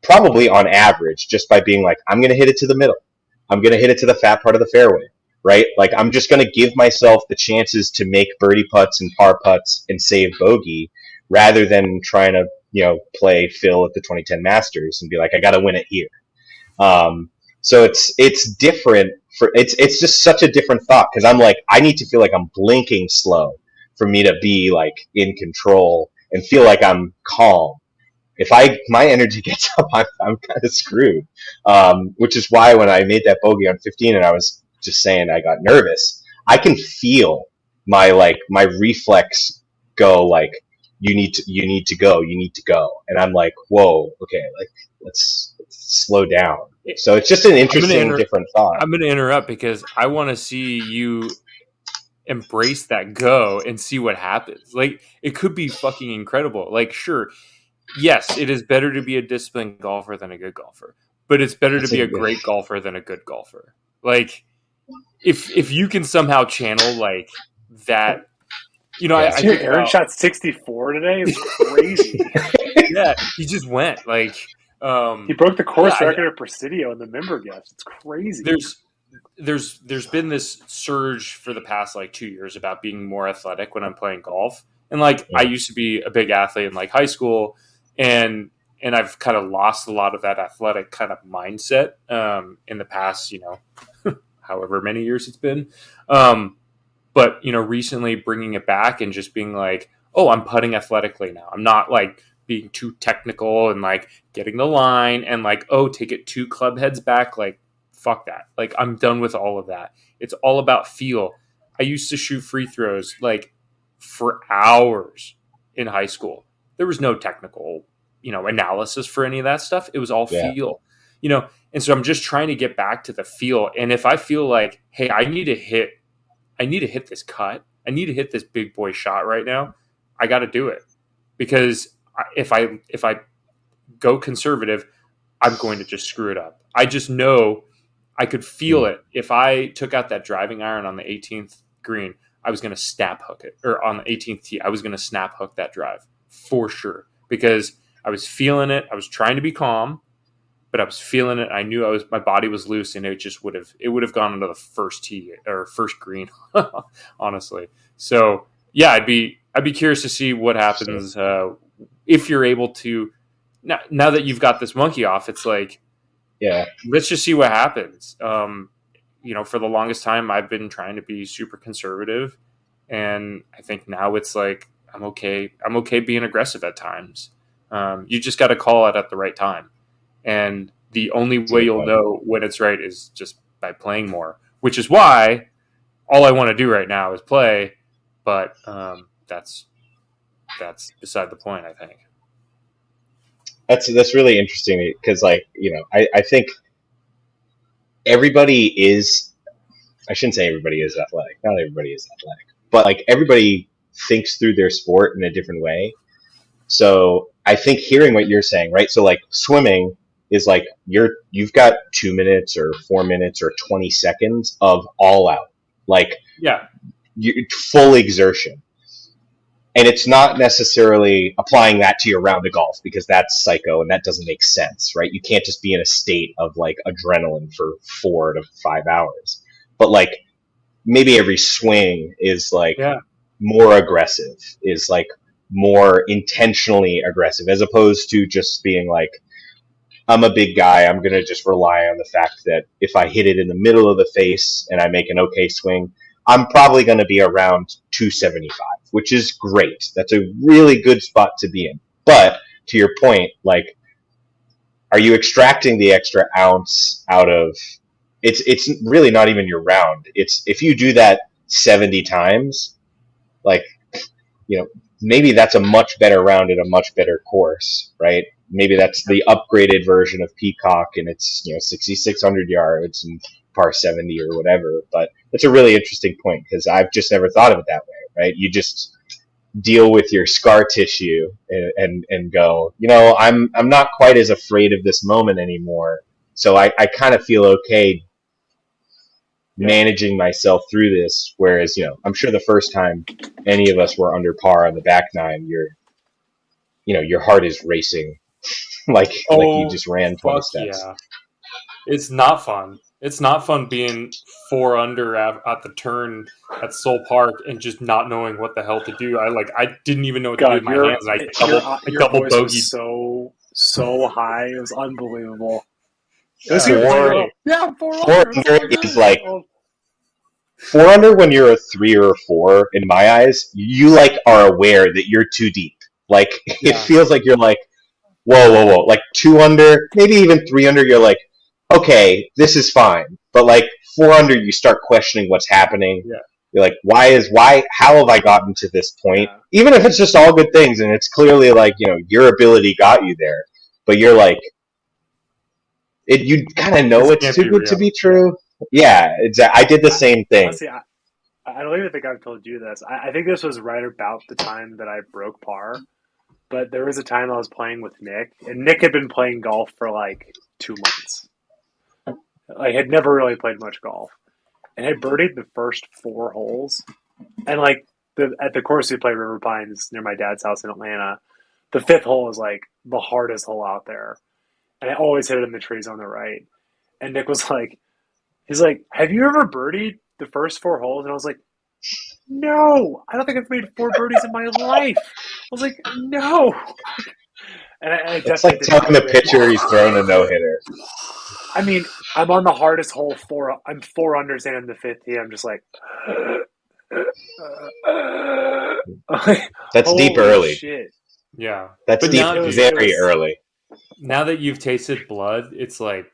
probably on average, just by being like, I'm going to hit it to the middle. I'm going to hit it to the fat part of the fairway, right? Like, I'm just going to give myself the chances to make birdie putts and par putts and save bogey rather than trying to, play Phil at the 2010 Masters and be like, I got to win it here. So it's different it's just such a different thought, because I'm like, I need to feel like I'm blinking slow for me to be like in control and feel like I'm calm. If my energy gets up, I'm kind of screwed. Which is why when I made that bogey on 15 and I was just saying I got nervous, I can feel my reflex go like, you need to go, and I'm like, whoa, okay, like let's slow down. So it's just an interesting, different thought. I'm going to interrupt because I want to see you embrace that go and see what happens. Like, it could be fucking incredible. Like, sure. Yes, it is better to be a disciplined golfer than a good golfer, but it's better to be a great golfer than a good golfer. Like, if you can somehow channel like that, I think Aaron shot 64 today. It's crazy. Yeah, he just went like he broke the course record at Presidio in the member guest. It's crazy. There's been this surge for the past like 2 years about being more athletic when I'm playing golf, and like I used to be a big athlete in like high school. And I've kind of lost a lot of that athletic kind of mindset in the past, however many years it's been. But, recently bringing it back and just being like, oh, I'm putting athletically now. I'm not like being too technical and like getting the line and like, oh, take it 2 club heads back. Like, fuck that. Like, I'm done with all of that. It's all about feel. I used to shoot free throws like for hours in high school. There was no technical, analysis for any of that stuff. It was all feel, and so I'm just trying to get back to the feel. And if I feel like, hey, I need to hit this cut, I need to hit this big boy shot right now. I got to do it because if I go conservative, I'm going to just screw it up. I just know I could feel it. If I took out that driving iron on the 18th green, I was going to snap hook it, or on the 18th tee, I was going to snap hook that drive for sure because I was feeling it. I was trying to be calm, but I was feeling it. I knew my body was loose, and it would have gone into the first tee or first green, honestly. So yeah, I'd be curious to see what happens if you're able to. Now that you've got this monkey off, it's like, yeah, let's just see what happens. For the longest time, I've been trying to be super conservative, and I think now it's like I'm okay. I'm okay being aggressive at times. You just got to call it at the right time, and the only way you'll know when it's right is just by playing more. Which is why all I want to do right now is play, but that's beside the point, I think. That's really interesting because, I think everybody is. I shouldn't say everybody is athletic. Not everybody is athletic, but like everybody thinks through their sport in a different way. So I think hearing what you're saying, right? So like swimming is like you've got 2 minutes or 4 minutes or 20 seconds of all out, like full exertion. And it's not necessarily applying that to your round of golf because that's psycho and that doesn't make sense, right? You can't just be in a state of like adrenaline for 4 to 5 hours. But like maybe every swing is like more aggressive, is like more intentionally aggressive, as opposed to just being like, I'm a big guy, I'm going to just rely on the fact that if I hit it in the middle of the face and I make an okay swing, I'm probably going to be around 275, which is great. That's a really good spot to be in. But to your point, like, are you extracting the extra ounce out of it's really not even your round. It's if you do that 70 times, like, maybe that's a much better round at a much better course, right? Maybe that's the upgraded version of Peacock and it's 6,600 yards and par 70 or whatever. But it's a really interesting point because I've just never thought of it that way, right? You just deal with your scar tissue and go, I'm not quite as afraid of this moment anymore. So I kind of feel okay managing myself through this. Whereas, I'm sure the first time any of us were under par on the back nine, your heart is racing like you just ran 20 steps. Yeah. It's not fun. It's not fun being 4 under at the turn at Soul Park and just not knowing what the hell to do. I didn't even know what to do with my hands. I double bogeyed. So high. It was unbelievable. It was 4 under is like 4 under when you're a 3 or a 4. In my eyes, you are aware that you're too deep. It feels like you're like, whoa. Like 2 under, maybe even 3 under. You're like, okay, this is fine. But 4 under, you start questioning what's happening. Yeah. You're like, how have I gotten to this point? Yeah. Even if it's just all good things and it's clearly your ability got you there, but you're like, you kind of know it's too good to be true. Yeah, exactly. I did the same thing. Honestly, I don't even think I've told you this. I think this was right about the time that I broke par. But there was a time I was playing with Nick, and Nick had been playing golf for 2 months. Had never really played much golf, and had birdied the first 4 holes. And at the course we play, River Pines, near my dad's house in Atlanta, the 5th hole is the hardest hole out there, and I always hit it in the trees on the right. And Nick was he's like, "Have you ever birdied the first 4 holes?" And I was like, "No, I don't think I've made 4 birdies in my life." I was like, "No." And I it's like telling the pitcher he's thrown a no-hitter. I mean, I'm on the hardest hole. I'm 4 under in the 5th tee. I'm just like, that's deep early. Shit. Yeah, that's deep, very early. Now that you've tasted blood, it's like,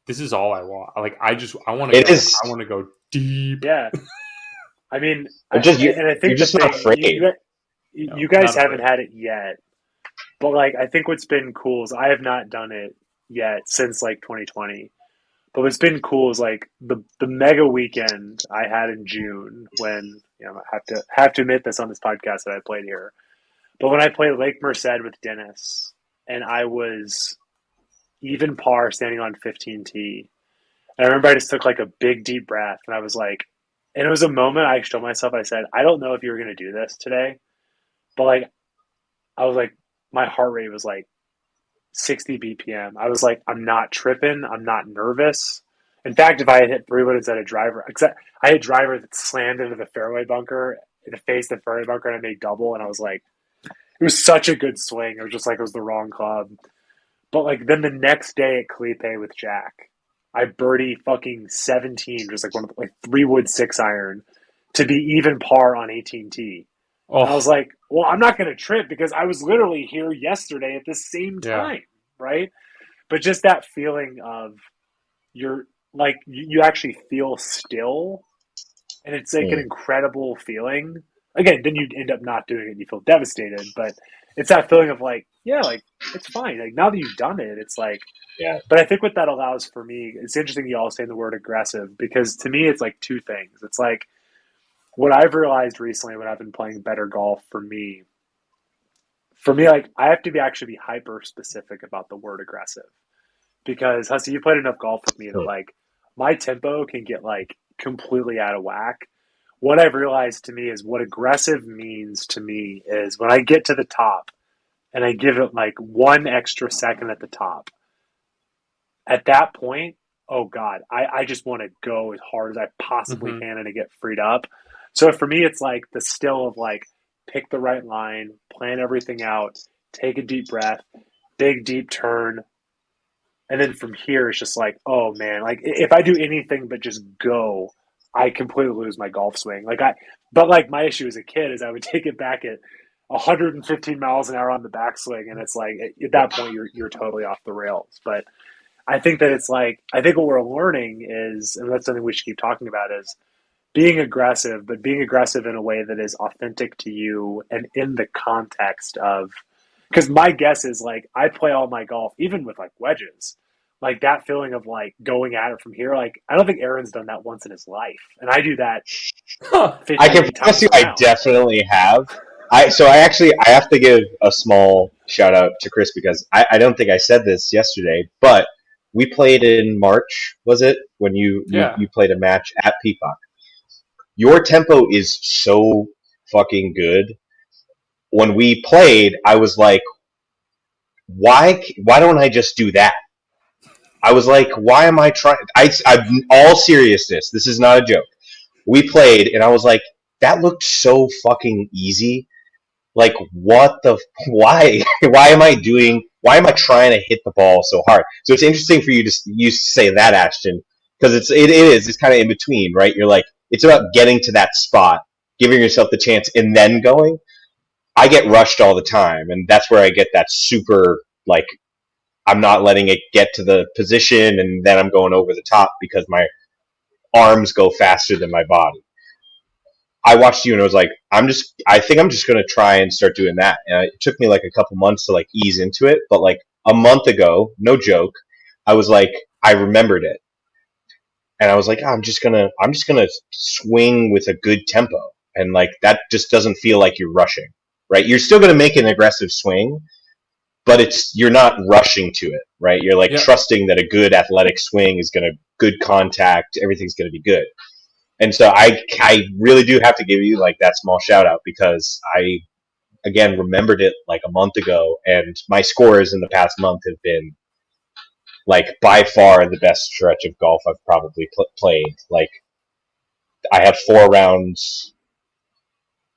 this is all I want. I want to. I want to go deep. Yeah. I mean, I think you're just not afraid. You guys haven't had it yet, but I think what's been cool is I have not done it yet since 2020. But what's been cool is like the mega weekend I had in June when I have to admit this on this podcast that I played here. But when I played Lake Merced with Dennis and I was even par standing on 15T, and I remember I just took like a big deep breath and I was like, and it was a moment I told myself, I said, I don't know if you were going to do this today, but like, I was like, my heart rate was like 60 BPM. I was like, I'm not tripping. I'm not nervous. In fact, if I had hit 3-wood instead of driver, because I had driver that slammed into the fairway bunker, to face the fairway bunker, and I made double, and I was like, it was such a good swing. It was just like it was the wrong club. But like then the next day at Calipe with Jack, I birdie fucking 17, just like one of the, like 3-wood 6-iron to be even par on 18T. Oh. I was like, well, I'm not going to trip because I was literally here yesterday at the same time, right? But just that feeling of you're like you actually feel still, and it's like an incredible feeling. Again, then you end up not doing it and you feel devastated, but it's that feeling of like, yeah, like it's fine. Like now that you've done it, it's like, yeah. But I think what that allows for me, it's interesting you all saying the word aggressive, because to me it's like two things. It's like what I've realized recently when I've been playing better golf for me, like I have to be actually be hyper specific about the word aggressive, because Hussey, you played enough golf with me that like my tempo can get like completely out of whack. What I've realized to me is what aggressive means to me is when I get to the top and I give it like 1 extra second at the top. At that point, oh God, I just want to go as hard as I possibly can and to get freed up. So for me, it's like the still of like, pick the right line, plan everything out, take a deep breath, big deep turn. And then from here, it's just like, oh man, like if I do anything but just go, I completely lose my golf swing. But my issue as a kid is I would take it back at 115 miles an hour on the backswing, and it's like at that point you're totally off the rails. But I think that it's like I think what we're learning is, and that's something we should keep talking about, is being aggressive, but being aggressive in a way that is authentic to you and in the context of. Because my guess is like I play all my golf, even with like wedges. Like that feeling of like going at it from here, like I don't think Aaron's done that once in his life, and I do that. I can promise you, I definitely have. I have to give a small shout out to Chris because I don't think I said this yesterday, but we played in March, was it, when you played a match at Peacock? Your tempo is so fucking good. When we played, I was like, why don't I just do that? I was like, why am I trying? I'm all seriousness. This is not a joke. We played, and I was like, that looked so fucking easy. Like, why am I trying to hit the ball so hard? So it's interesting for you to say that, Ashton, because it's kind of in between, right? You're like, it's about getting to that spot, giving yourself the chance, and then going. I get rushed all the time, and that's where I get that super, like, I'm not letting it get to the position, and then I'm going over the top because my arms go faster than my body. I watched you, and I was like, I think I'm just going to try and start doing that. And it took me, like, a couple months to, like, ease into it, but, like, a month ago, no joke, I was like, I remembered it. And I was like, I'm just gonna swing with a good tempo. And, like, that just doesn't feel like you're rushing. Right, you're still going to make an aggressive swing, but you're not rushing to it. Right, you're like trusting that a good athletic swing is good contact, everything's going to be good. And so I really do have to give you like that small shout out because I again remembered it like a month ago, and my scores in the past month have been like by far the best stretch of golf I've probably played. Like I have 4 rounds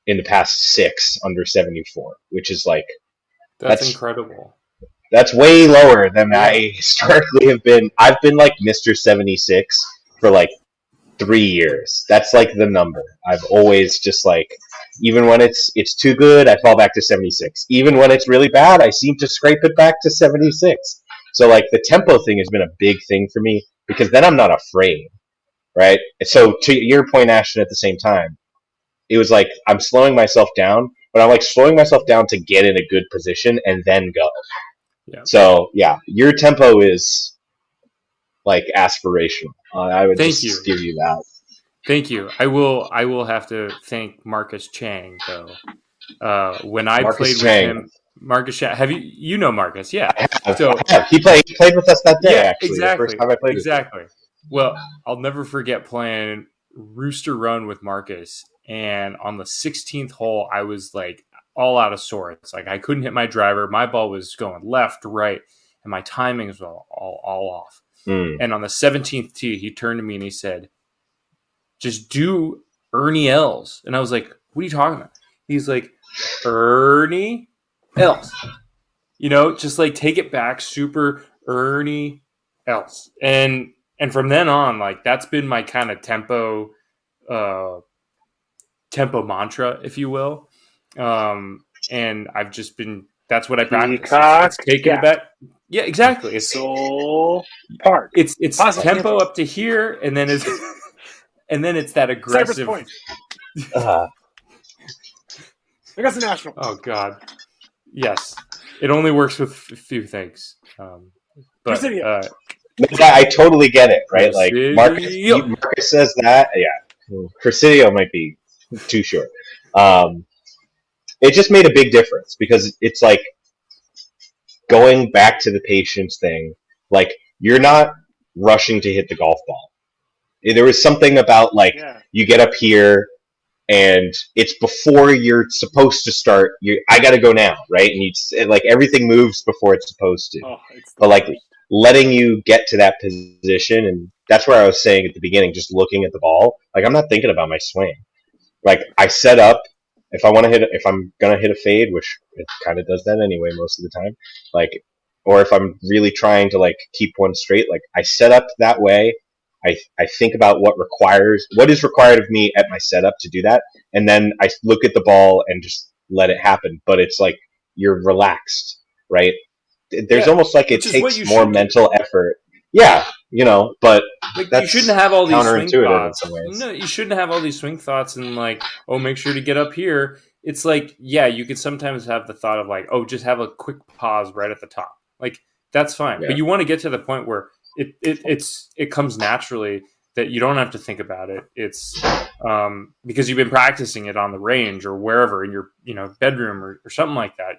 in the past 6 under 74, which is like that's incredible. That's way lower than I historically have been. I've been like Mr. 76 for like 3 years. That's like the number. I've always just like, even when it's too good, I fall back to 76. Even when it's really bad, I seem to scrape it back to 76. So like the tempo thing has been a big thing for me because then I'm not afraid, right? So to your point, Ashton, at the same time, it was like I'm slowing myself down, but I'm like slowing myself down to get in a good position and then go. Yeah. So yeah, your tempo is like aspirational. I would Thank just you. give you that. Thank you. I will have to thank Marcus Chang though. When I Marcus played Chang. with him, Marcus Chang. Have you know Marcus? Yeah. I have. So I have. He played with us that day. yeah, Actually, exactly. the first time I played with him. Exactly. Well, I'll never forget playing Rooster Run with Marcus, and on the 16th hole, I was like all out of sorts. Like I couldn't hit my driver. My ball was going left, right, and my timing was all off. And on the 17th tee, he turned to me and he said, "Just do Ernie Els." And I was like, "What are you talking about?" He's like, "Ernie Els." You know, just like take it back, super Ernie Els. And from then on, like that's been my kind of tempo mantra, if you will. And I've just been, that's what I practice. It's taking it back. Yeah, exactly. It's Soul Park. It's tempo up to here, and then it's and then it's that aggressive. Augusta National. Oh God, yes. It only works with a few things. But I totally get it, right? Like Marcus says that. Yeah, Presidio might be too short. It just made a big difference because it's like going back to the patience thing. Like you're not rushing to hit the golf ball. There was something about like you get up here and it's before you're supposed to start. I got to go now, right? And like everything moves before it's supposed to. But like letting you get to that position, and that's where I was saying at the beginning, just looking at the ball. Like I'm not thinking about my swing. Like I set up. If I'm gonna hit a fade, which it kind of does that anyway most of the time, like, or if I'm really trying to like keep one straight, like I set up that way. I think about what is required of me at my setup to do that, and then I look at the ball and just let it happen. But it's like you're relaxed, right? There's almost like it takes more mental effort. Yeah, but like you shouldn't have all these swing thoughts. In some ways. No, you shouldn't have all these swing thoughts and like, oh, make sure to get up here. It's like, yeah, you could sometimes have the thought of like, oh, just have a quick pause right at the top. Like that's fine, but you want to get to the point where it comes naturally that you don't have to think about it. It's because you've been practicing it on the range or wherever in your bedroom or something like that.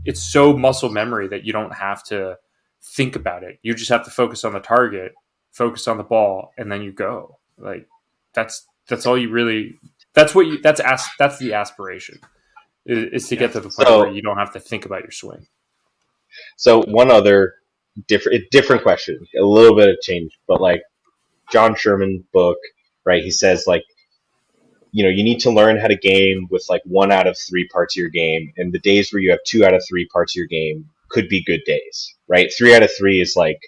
It's so muscle memory that you don't have to think about it. You just have to focus on the target, focus on the ball, and then you go. Like that's all you really. That's the aspiration is to get to the point where you don't have to think about your swing. So one other different question, a little bit of change, but like John Sherman book, right? He says like, you need to learn how to game with like 1 out of 3 parts of your game, and the days where you have 2 out of 3 parts of your game could be good days, right? 3 out of 3 is like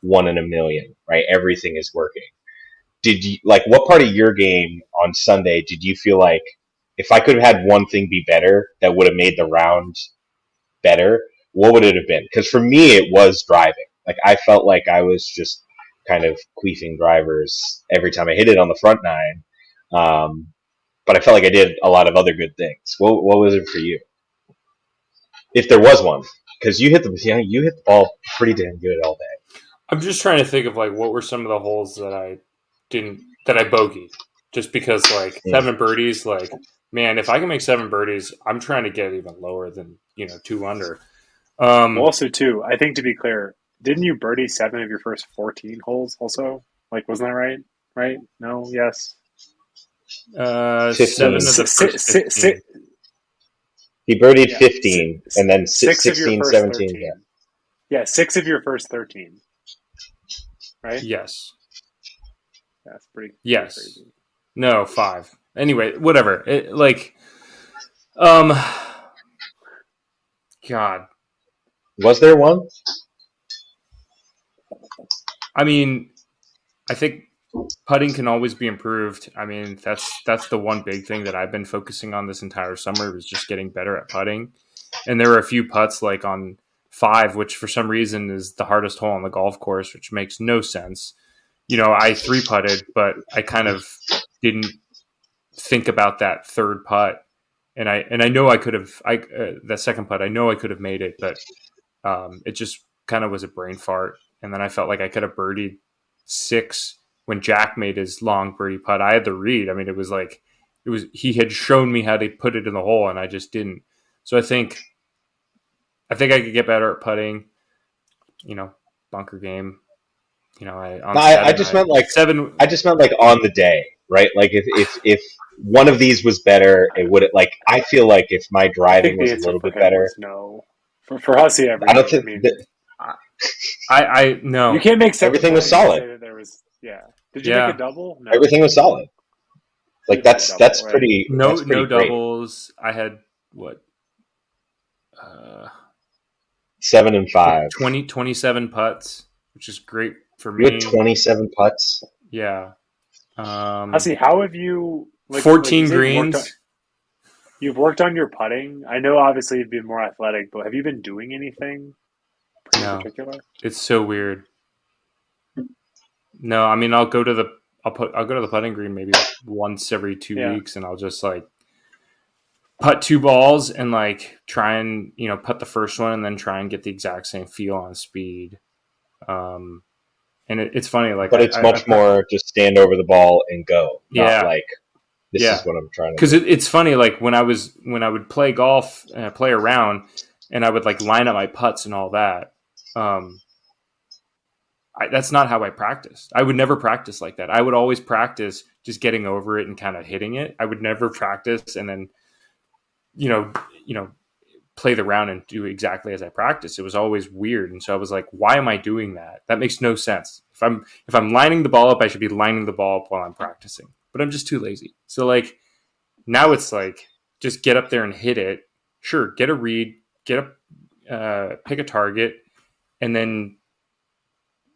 1 in a million, right? Everything is working. Did you like what part of your game on Sunday did you feel like if I could have had one thing be better that would have made the round better, what would it have been? Because for me, it was driving. Like I felt like I was just kind of queefing drivers every time I hit it on the front nine. But I felt like I did a lot of other good things. What was it for you? If there was one, because you hit the ball pretty damn good all day. I'm just trying to think of like what were some of the holes that I bogeyed, just because like 7 birdies. Like man, if I can make 7 birdies, I'm trying to get even lower than 2 under. Also, too, I think to be clear, didn't you birdie 7 of your first 14 holes? Also, like, wasn't that right? Right? No. Yes. 7 of the first 15. He birdied 15, and then 16, 17. 13. Yeah, 6 of your first 13. Right? Yes. That's pretty. Yes. Crazy. No, 5. Anyway, whatever. God. Was there one? I mean, I think putting can always be improved. I mean, that's the one big thing that I've been focusing on this entire summer is just getting better at putting. And there were a few putts like on 5, which for some reason is the hardest hole on the golf course, which makes no sense. I 3-putted, but I kind of didn't think about that third putt. And I know I could have, that second putt, I know I could have made it, but it just kind of was a brain fart. and then I felt like I could have birdied 6 when Jack made his long birdie putt. I had the read. I mean, he had shown me how to put it in the hole, and I just didn't. So I think I could get better at putting. Bunker game. I just meant like 7. I just meant like on the day, right? Like if one of these was better, it would like. I feel like if my driving was a little bit better, no. For Hussey, I don't think I no. You can't make everything was solid. Did you make a double? No. Everything was solid. Like that's pretty. No, that's pretty no great. doubles. I had what? 7 and 5. 27 putts, which is great for me. You had 27 putts. Yeah. Hussey, how have you? 14 greens. You've worked on your putting. I know, obviously, you've been more athletic, but have you been doing anything in particular? It's so weird. No, I mean, I'll go to the putting green maybe once every 2 weeks, and I'll just like putt 2 balls and like try and putt the first one and then try and get the exact same feel on speed. And it's funny, like, but it's much more just stand over the ball and go. Not like this is what I'm trying to. Because it's funny, like when I would play golf and I play around and I would like line up my putts and all that. That's not how I practiced. I would never practice like that. I would always practice just getting over it and kind of hitting it. I would never practice and then, play the round and do exactly as I practiced. It was always weird. And so I was like, why am I doing that? That makes no sense. If I'm lining the ball up, I should be lining the ball up while I'm practicing, but I'm just too lazy. So like now it's like, just get up there and hit it. Sure. Get a read, pick a target, and then,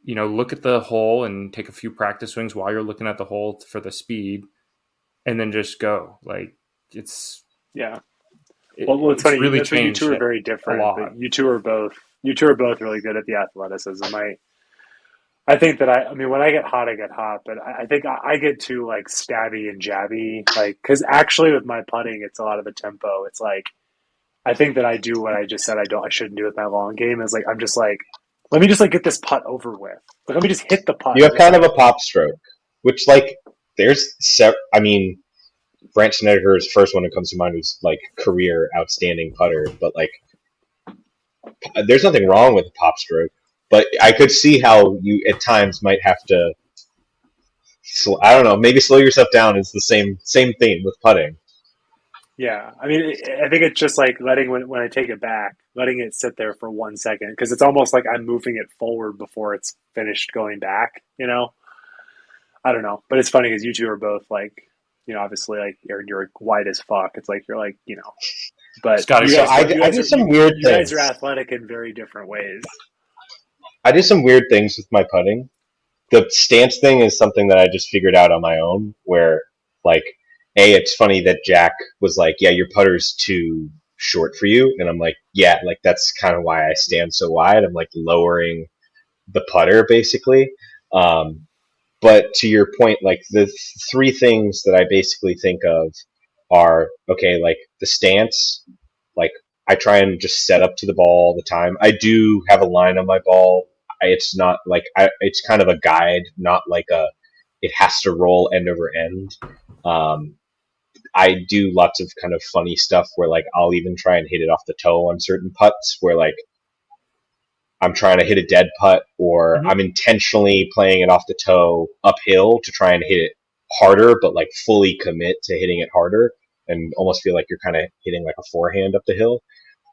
look at the hole and take a few practice swings while you're looking at the hole for the speed, and then just go. Like it's Well, it's funny. Really changed. You two are very different, but you two are both really good at the athleticism. I think that when I get hot, but I think I get too like stabby and jabby, like because actually with my putting, it's a lot of the tempo. It's like I think that I do what I just said I shouldn't do with my long game. Is like I'm just like let me just like get this putt over with. Like let me just hit the putt. You have kind of a pop stroke, which like there's Brandt Snedeker's first one that comes to mind was like career outstanding putter, but like there's nothing wrong with a pop stroke. But I could see how you at times might have to. I don't know. Maybe slow yourself down is the same thing with putting. Yeah, I mean, I think it's just like letting when I take it back, letting it sit there for 1 second because it's almost like I'm moving it forward before it's finished going back. I don't know, but it's funny because you two are both like. Obviously, like you're white as fuck. It's like you're like, but I do some weird things. You guys are athletic in very different ways. I do some weird things with my putting. The stance thing is something that I just figured out on my own. Where, like, it's funny that Jack was like, "Yeah, your putter's too short for you," and I'm like, "Yeah, like that's kind of why I stand so wide. I'm like lowering the putter basically." But to your point, like the 3 things that I basically think of are, okay, like the stance, like I try and just set up to the ball all the time. I do have a line on my ball. It's not like, it's kind of a guide, not like it has to roll end over end. I do lots of kind of funny stuff where like I'll even try and hit it off the toe on certain putts where like, I'm trying to hit a dead putt or I'm intentionally playing it off the toe uphill to try and hit it harder, but like fully commit to hitting it harder and almost feel like you're kind of hitting like a forehand up the hill.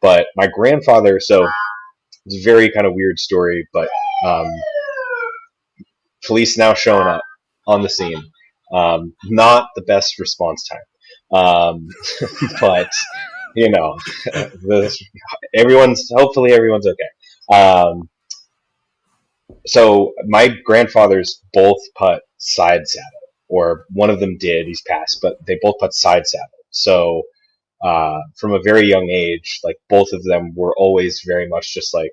But my grandfather, so it's a very kind of weird story, but police now showing up on the scene. Not the best response time. But, hopefully everyone's okay. So my grandfathers both putt side saddle, or one of them did, he's passed, but they both putt side saddle. So from a very young age, like both of them were always very much just like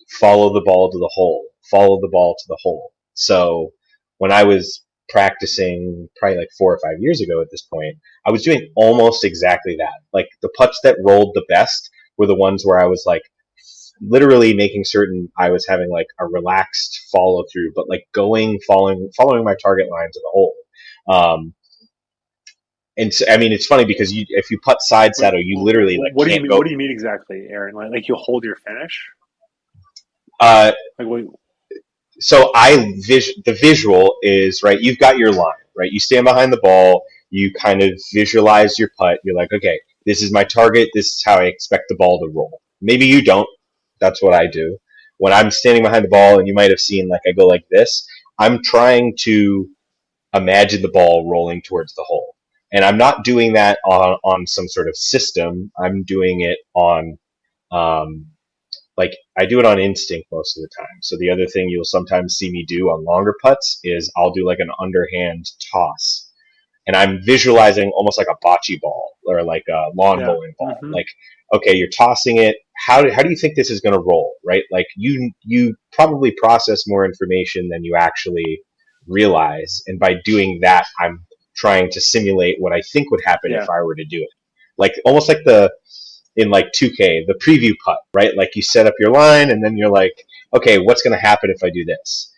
follow the ball to the hole, follow the ball to the hole. So when I was practicing probably like 4 or 5 years ago at this point, I was doing almost exactly that. Like the putts that rolled the best were the ones where I was like literally making certain I was having like a relaxed follow through, but like following my target line to the hole. Um, and so, I mean, it's funny because if you putt side saddle, you literally like What do you can't mean? go. What do you mean exactly, Aaron? Like you hold your finish? Uh, Like what? so the visual is right. You've got your line, right? You stand behind the ball. You kind of visualize your putt. You're like, okay, this is my target. This is how I expect the ball to roll. Maybe you don't. That's what I do. When I'm standing behind the ball, and you might have seen like I go like this, I'm trying to imagine the ball rolling towards the hole. And I'm not doing that on some sort of system. I'm doing it on um, like I do it on instinct most of the time. So the other thing you'll sometimes see me do on longer putts is I'll do like an underhand toss, and I'm visualizing almost like a bocce ball or like a lawn Yeah. bowling ball. Like, okay, you're tossing it. How do you think this is going to roll? Right? Like you probably process more information than you actually realize, and by doing that, I'm trying to simulate what I think would happen Yeah. if I were to do it. Like almost like the in like 2K, the preview putt, right? Like you set up your line and then you're like, okay, what's going to happen if I do this?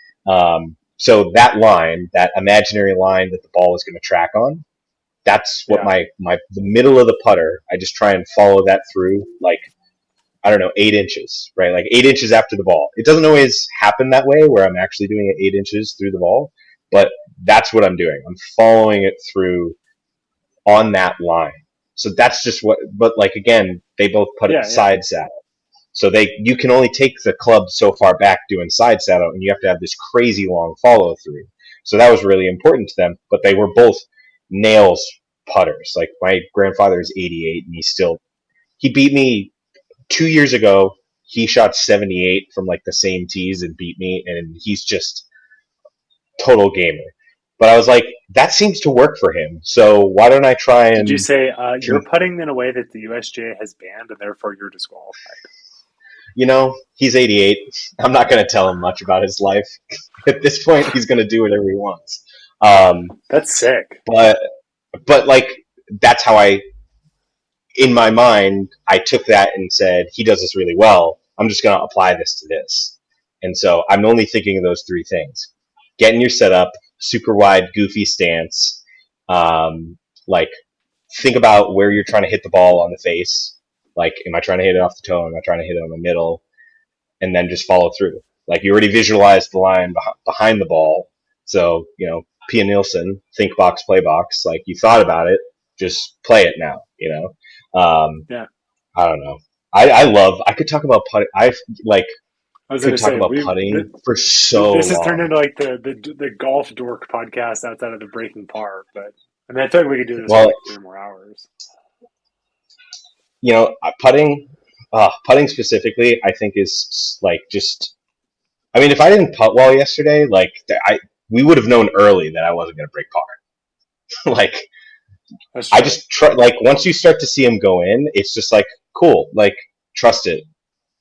So that line, that imaginary line that the ball is going to track on, that's what Yeah. the middle of the putter. I just try and follow that through, like I don't know, 8 inches, right? Like 8 inches after the ball. It doesn't always happen that way where I'm actually doing it 8 inches through the ball, but that's what I'm doing. I'm following it through on that line. So that's just what. But like again, they both put it side saddle. So you can only take the club so far back doing side saddle, and you have to have this crazy long follow through. So that was really important to them. But they were both nails putters. Like my grandfather is 88, and he beat me 2 years ago. He shot 78 from like the same tees and beat me, and he's just total gamer. But I was like, that seems to work for him. So why don't I try and? Did you say you're putting in a way that the USGA has banned, and therefore you're disqualified? He's 88. I'm not going to tell him much about his life. At this point, he's going to do whatever he wants. That's sick. But like, that's how in my mind, I took that and said, he does this really well. I'm just going to apply this to this. And so I'm only thinking of those three things. Getting your setup, super wide, goofy stance. Like, think about where you're trying to hit the ball on the face. Like, am I trying to hit it off the toe? Am I trying to hit it on the middle? And then just follow through. Like, you already visualized the line behind the ball. So, Pia Nielsen, think box, play box. Like, you thought about it. Just play it now, Yeah. I don't know. I could talk about putting. Putting for so This has long. turned into like the golf dork podcast outside of the breaking par, but I mean, I feel like we could do this for like 3 more hours. Putting specifically, I think is like just. I mean, if I didn't putt well yesterday, like we would have known early that I wasn't going to break par. Like, I just like once you start to see him go in, it's just like cool. Like trust it.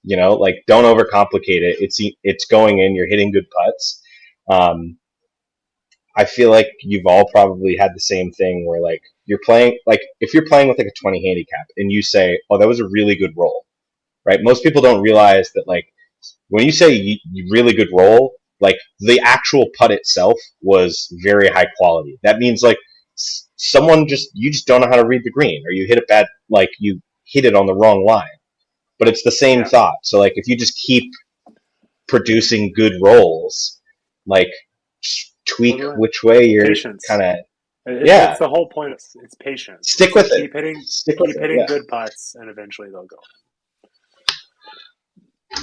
Like don't overcomplicate it. It's going in. You're hitting good putts. I feel like you've all probably had the same thing where like you're playing, like if you're playing with like a 20 handicap and you say, oh, that was a really good roll, right? Most people don't realize that like when you say you really good roll, like the actual putt itself was very high quality. That means like you just don't know how to read the green, or you hit it bad, like you hit it on the wrong line. But it's the same thought. So like if you just keep producing good rolls, like tweak which way you're kind of. It's the whole point. It's patience. Stick with it. Keep hitting good putts, and eventually they'll go.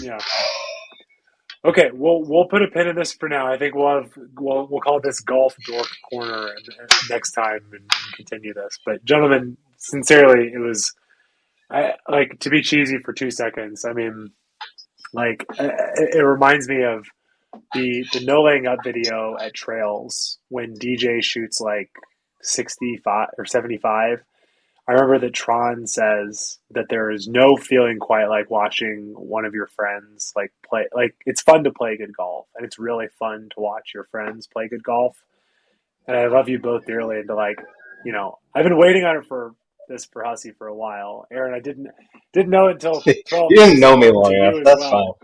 Yeah. Okay, we'll put a pin in this for now. I think we'll call this golf dork corner next time and continue this. But gentlemen, sincerely, it was like to be cheesy for 2 seconds. I mean, like it reminds me of the no laying up video at Trails when DJ shoots like 65 or 75. I remember that Tron says that there is no feeling quite like watching one of your friends like play. Like it's fun to play good golf, and it's really fun to watch your friends play good golf. And I love you both dearly. And to like, I've been waiting on it for this for Hussey for a while. Aaron, I didn't know it until 12 You didn't years know me ago long to enough. you as That's well.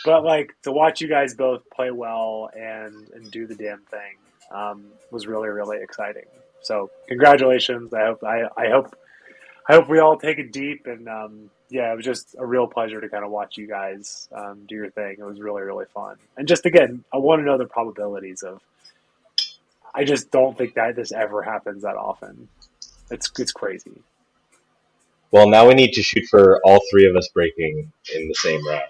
But like to watch you guys both play well and do the damn thing was really, really exciting. So congratulations. I hope we all take it deep, and yeah, it was just a real pleasure to kind of watch you guys do your thing. It was really, really fun. And just again, I want to know the probabilities of. I just don't think that this ever happens that often. It's crazy. Well, now we need to shoot for all three of us breaking in the same round.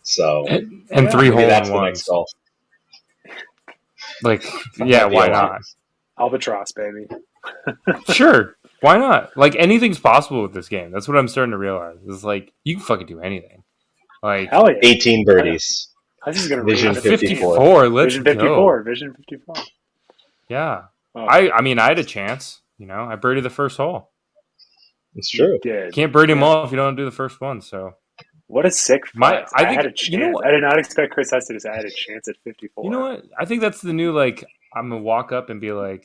So and Yeah, 3 maybe hole that's in the ones. next goal. Like, That yeah, might be why a lot. not? Albatross, baby. Sure, why not? Like, anything's possible with this game. That's what I'm starting to realize. It's like you can fucking do anything. Like, Hell yeah. 18 birdies. This is going to Vision reach 54. Let's Vision go. 54. Vision 54. Yeah. Oh, I mean, I had a chance. You know, I birdied the first hole. It's true. did. Can't birdie them all if you don't do the first one. So, What a sick flex. I I think- had a chance. you know what? I did not expect Chris Hess to just add a chance at 54. you know what? I think that's the new, like, I'm going to walk up and be like,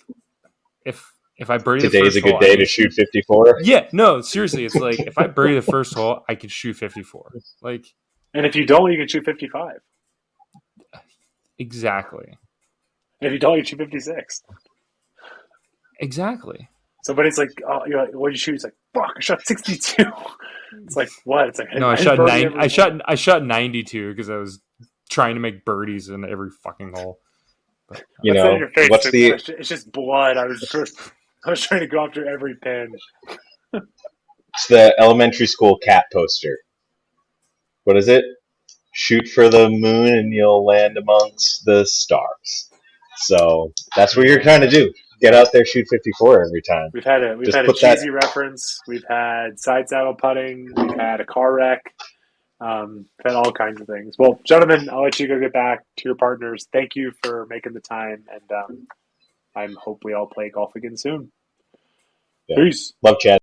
if I birdie the Today's first a good hole, day I to can shoot 54. Yeah, no, seriously. It's like, if I birdie the first hole, I can shoot 54. Like, And if you don't, you can shoot 55. exactly. And if you don't, you can shoot 56. Exactly. Somebody's like, "Oh, you're like, what did you shoot?" It's like, "Fuck, I shot 62." It's like, what? It's like, No, I just shot birdie 9. every hole. I shot 92 because I was trying to make birdies in every fucking hole. But, You What's that in know, your face? what's the It's just blood. I was trying to go after every pin. it's the elementary school cat poster? What is it? Shoot for the moon and you'll land amongst the stars. So that's what you're trying to do. Get out there, shoot 54 every time. We've had a Just had a put that- cheesy reference. We've had side saddle putting. We've had a car wreck. We've had all kinds of things. Well, gentlemen, I'll let you go get back to your partners. Thank you for making the time, and I hope we all play golf again soon. Yeah. Peace. Love Chad.